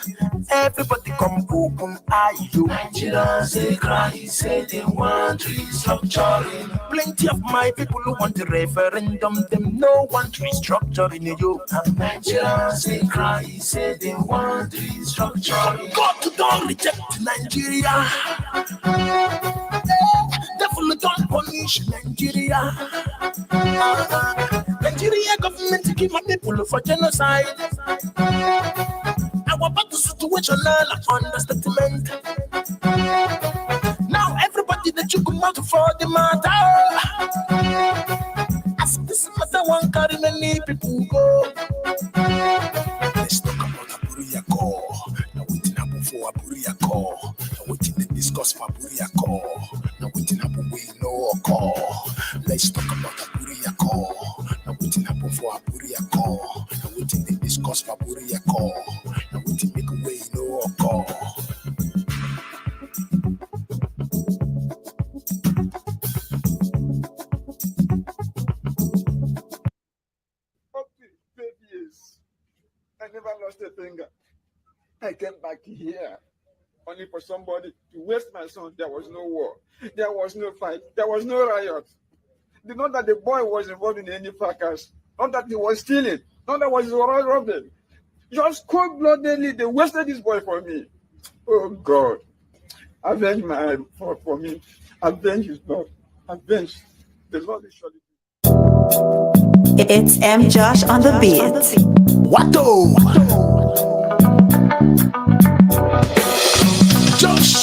everybody come open eye, yo. Nigerians, they cry, say they want restructuring. Plenty of my people who want a referendum, them no want restructuring, yo. Nigerians, they cry, say they want restructuring. God don't reject Nigeria. Devil don't punish Nigeria. Nigeria government give my people for genocide. Our battle situational understatement. Now everybody that you come out for the matter. As this matter one carry many people go. Let's talk about Abuja call. Now waiting happen for Abuja call. Now waiting they discuss for Abuja call. Now waiting happen we no call. Let's talk about Abuja call. Now waiting happen for Abuja call. Now waiting they discuss for Abuja call. Now waiting make a way no call. I never lost a finger. I came back here only for somebody to waste my son. There was no war. There was no fight. There was no riot. Not that the boy was involved in any fracas. Not that he was stealing. Not that he was robbing. Just cold-bloodedly, they wasted this boy for me. Oh, God. Avenge my fault for me. Avenge his blood. Avenge. The Lord is surely. It's M. Josh on the beat. Watto! Josh!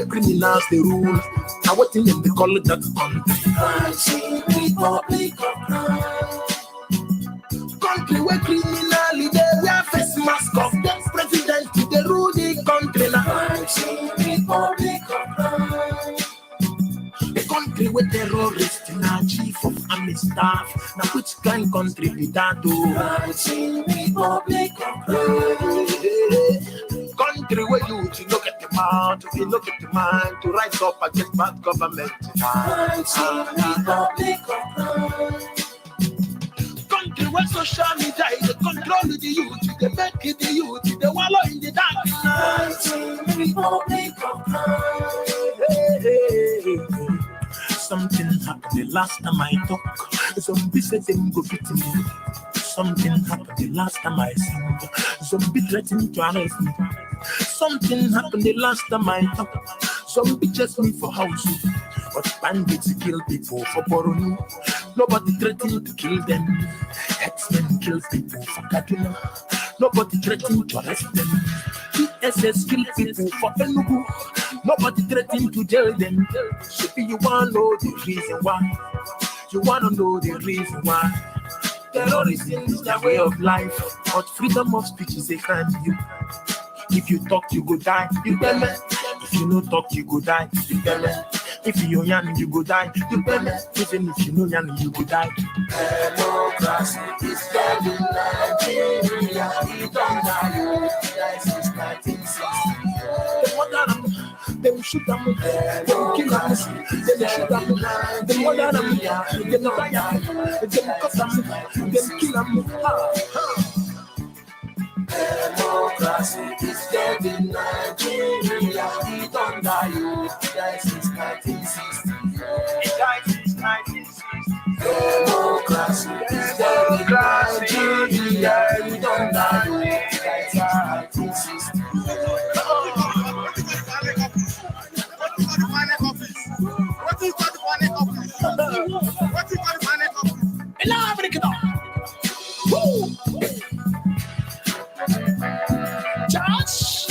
Criminals the rule. Now what in them they call it that country where criminally they wear face mask of the president to the rule the country now. The country where terrorists now chief of army staff. Now which kind country be that country where you look at the mouth, you look at the mind to rise up against bad government. Country where social media they control the youth, they make it the youth, they wallow in the dark. Something happened the last time I talk. Zombie said them go beat me. Something happened the last time I sing. Zombie threatened to arrest me. Something happened the last time I talk. Zombie chased me for house. But bandits kill people for borrowing. Nobody threatened to kill them. policemen kill people for Kaduna. Nobody threatened to arrest them. PSS kill people for Enugu. Nobody threatened to jail them. Maybe you wanna know the reason why. You wanna know the reason why. Terrorism is their way of life, but freedom of speech is a crime. If you talk, you go die. You tell me. If you no talk, you go die. You tell me. If you yan, you go die. You tell me. Even if you no yan, you go die. Democracy is dead in Nigeria. We don't die. Since 1960. Them shoot them, them kill them, them shoot them, them murder them, them buy them, them cut them, them kill them. Democracy is dead in Nigeria. We don't die. Since 1960. It died since 1960. Democracy is dead in Nigeria. We don't die. Since 1960. Josh,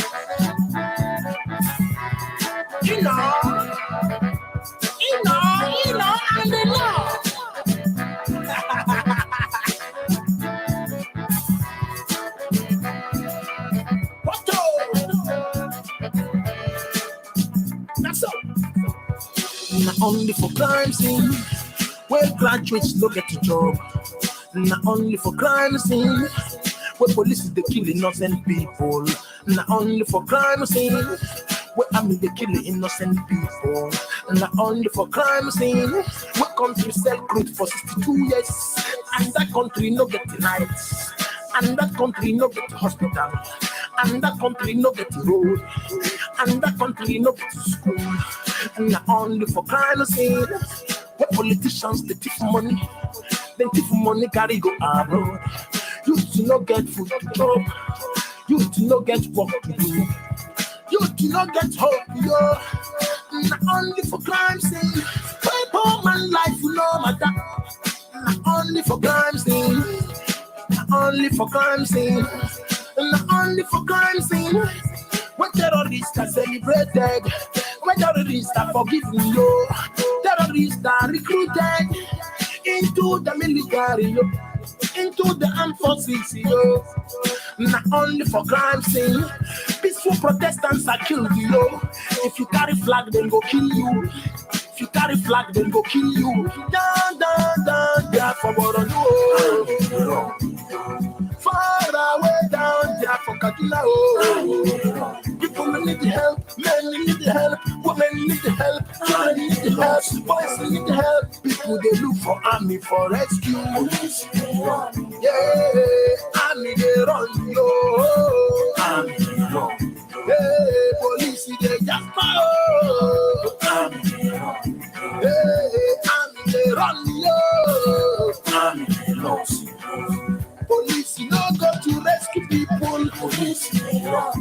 you know, and they know. That's so. Not only for crime scene, where graduates no get a job. Not only for crime scene, where police they kill innocent people. Not only for crime scene, where army they kill innocent people. Not only for crime scene, where country sell crude for 62 years, and that country no get the lights, and that country no get the hospital, and that country no get the road, and that country no get the school. Not only for crime scene, where politicians they thief money, carry go abroad. You do not get food to chop. You do not get work to do. You do not get hope, yo. Not only for crime scene, where poor man life will no matter. Not only for crime scene, not only for crime scene, not only for crime scene. When terrorists are celebrated, when terrorists are forgiven, yo. Terrorists are recruited into the military, yo. Into the armed forces, yo. Not only for crime scene, peaceful Protestants are killed, yo. If you carry flag, then go kill you. If you carry flag, then go kill you. Down, there for Boronu. Far away down there for Kaduna. People need the help, men need the help, women need the help, children need the help, boys need the help. People they look for army for rescue. Yeah, army they run, yo. Army they run. Hey, police they just power. Army they run. Hey, army they run, yo. Army they run. Police no go to rescue people. Police no run.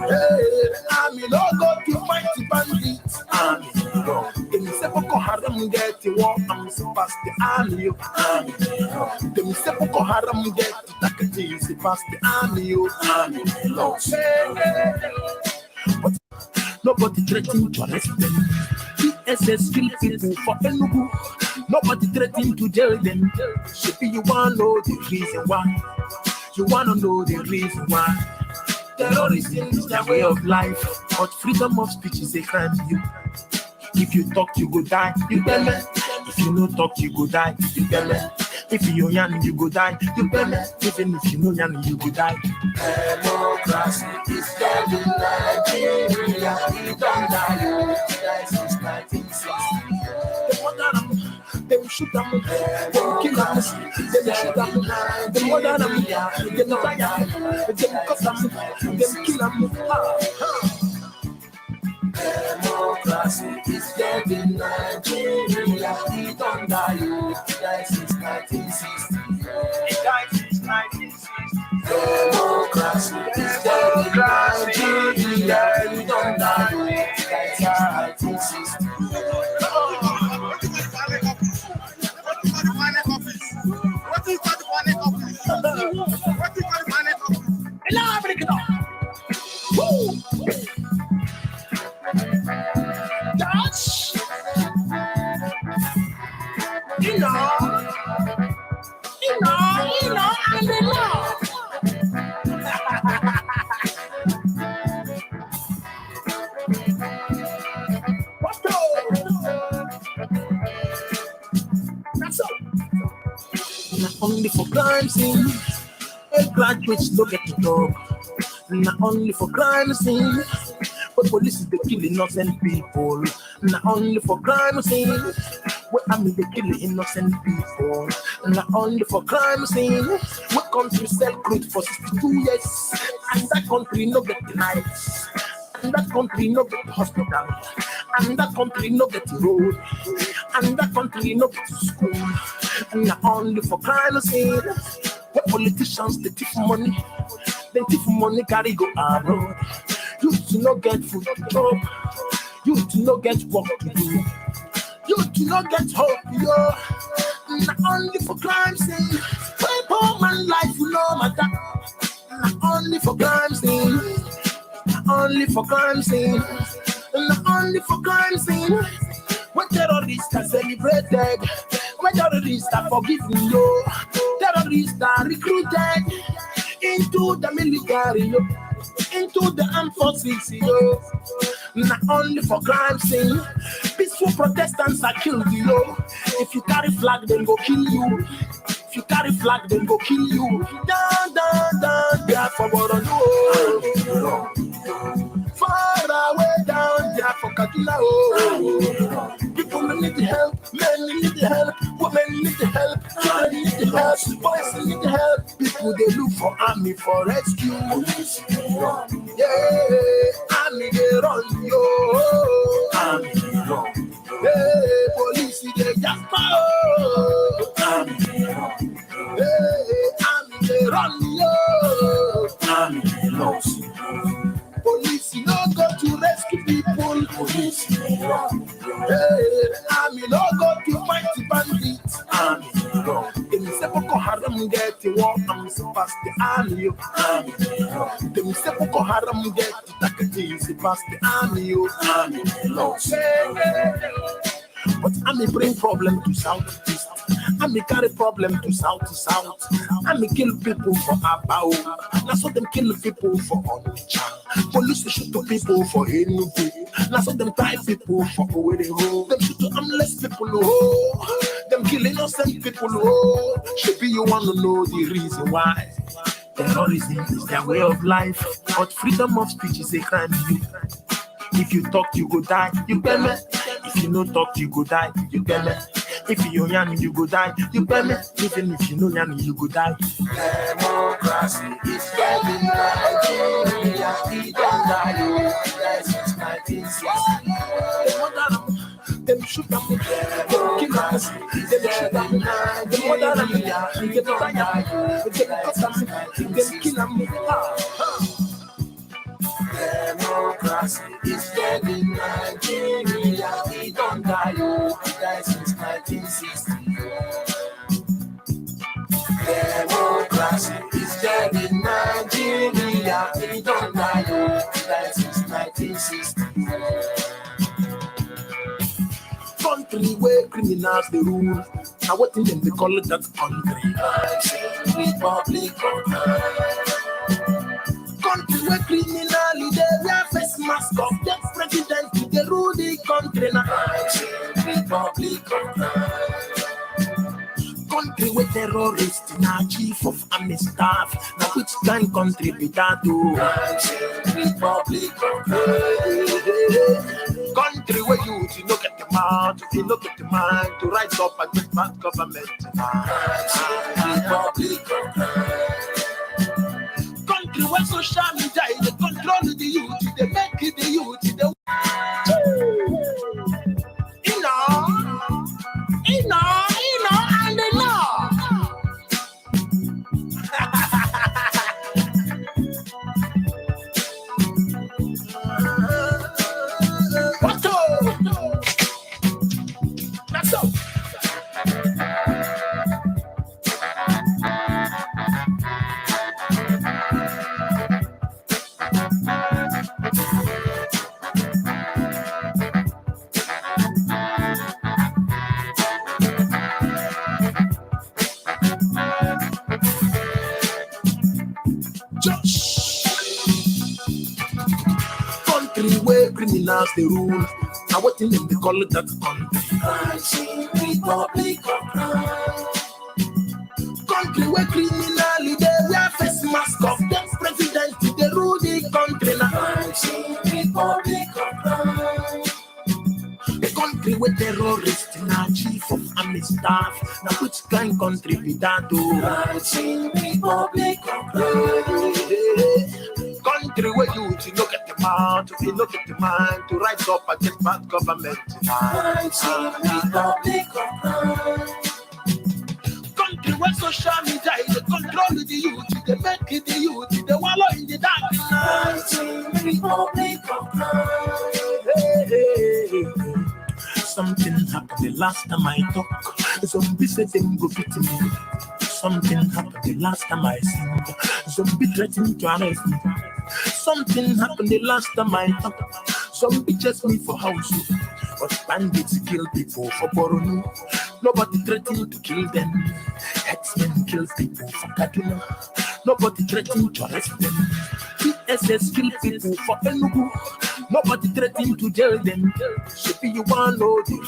Hey, army no go to fight the bandits. Army no run. Them say Boko Haram get the war and so pass the army. Army no run. Them say Boko Haram get the tactics pass the army. Army no run. But nobody threatened to arrest them. PSS kill people for Enugu. Nobody threatened to jail them. Maybe you wanna know the reason why. You wanna know the reason why. Terrorism is their way of life, but freedom of speech is a crime. If you talk, you go die. You tell me. If you no talk, you go die. You tell me. If you yan, you go die. You tell me. Even if you no yan, you go die. Democracy is dead in Nigeria. We don't die. Since 1960. Them shoot them, them kill them, them shoot them, them murder them, them buy them, them cut them, them kill them. Democracy is dead in Nigeria. We don't die. Since 1960. It died since 1960. Democracy is dead in Nigeria. We don't die. Since 1960. You know, and the law. Not only for crime scene, graduates don't get to talk. Not only for crime scene, but police is they kill innocent people. Not only for crime scene, where I mean they kill innocent people. Not only for crime scene, what country sell crude for 62 years, and that country no get the lights, and that country no get the hospital, and that country no get the road, and that country no get to school. And not only for crime scene, what politicians they thief money, carry go abroad. You do not get food to chop, you do not get work to do, you do not get hope, yo. Not only for crime scene, where poor man life will no matter. Not only for crime scene, not only for crime scene, not only for crime scene. When terrorists are celebrated, when terrorists are forgiven, yo, terrorists are recruited into the military, yo, into the armed forces, yo. Not only for crime scene, peaceful Protestants are killed, yo. If you carry flag, then go kill you. If you carry flag, then go kill you. Down, down, down, there for what I know. Far away down there for Kaduna, oh. People need the help, men need the help, women need the help, children need the help, boys need the help. People they look for army for rescue. Yeah, army they run, yo. Army they run. Hey, police they just power. Army they run. Hey, army they run, yo. Army they lost. Police no go to rescue people. Police run. Hey, army no go to fight the bandits. Army run. Them say Boko Haram get the war and pass the army. Army run. Them say Boko Haram get the tactics pass the army. Army lost. But army bring problem to southeast. Army carry problem to south. Army kill people for Abao. That's what them kill people for Onitsha. Police shoot to people for Enugu. That's what them tie people for Owerri. Them shoot to harmless people. Oh, them kill innocent people. Oh, should be you want to know the reason why. Terrorism is their way of life, but freedom of speech is a crime. If you talk, you go die. You get me? If you no talk, you go die. You get me? If you yan, you go die. You get me? Even if you no yan, you go die. Democracy is getting Nigeria. We don't die. Since 1960. Them shoot them, them kill us, them shoot them, them murder them, them get tired, them cut them, them kill them. Democracy is dead in Nigeria. We don't die, we die since 1960. Democracy is dead in Nigeria. We don't die, we die since 1960. Country where criminals they rule. Now what in them they call it that country? Republic of country where criminally they wear face mask of the president to the rule the country now. Republic of country where terrorists now chief of army staff. Now which kind country be that to? Republic of country where you look at the mouth, you look at the mind to rise up against bad government. Republic of country where social media they control the youth, they make it the youth, they and they know. What that's up. Kidnappers they rule. Now what in them they call it that country? Republic of crime. Country where criminally they wear face mask of them president they rule the country now. Republic of crime. The country where terrorists now chief of army staff. Now which kind country be that Republic of crime. Country where you look at the man, you look at the man to rise up against bad government. Republic of crime. Country where social media is control the youth, they make it the youth, they wallow in the dark. Republic of crime. Something happened the last time I talk. Zombie said them go fit me. Something happened the last time I sing. Zombie threatened to arrest me. Something happened the last time I talk. Zombie chased me for house. But bandits kill people for Boronu. Nobody threatened to kill them. X-Men kill people for Kanu. Nobody threatened to arrest them. PSS kill people for Enugu. Nobody threatened to jail them. So you want know the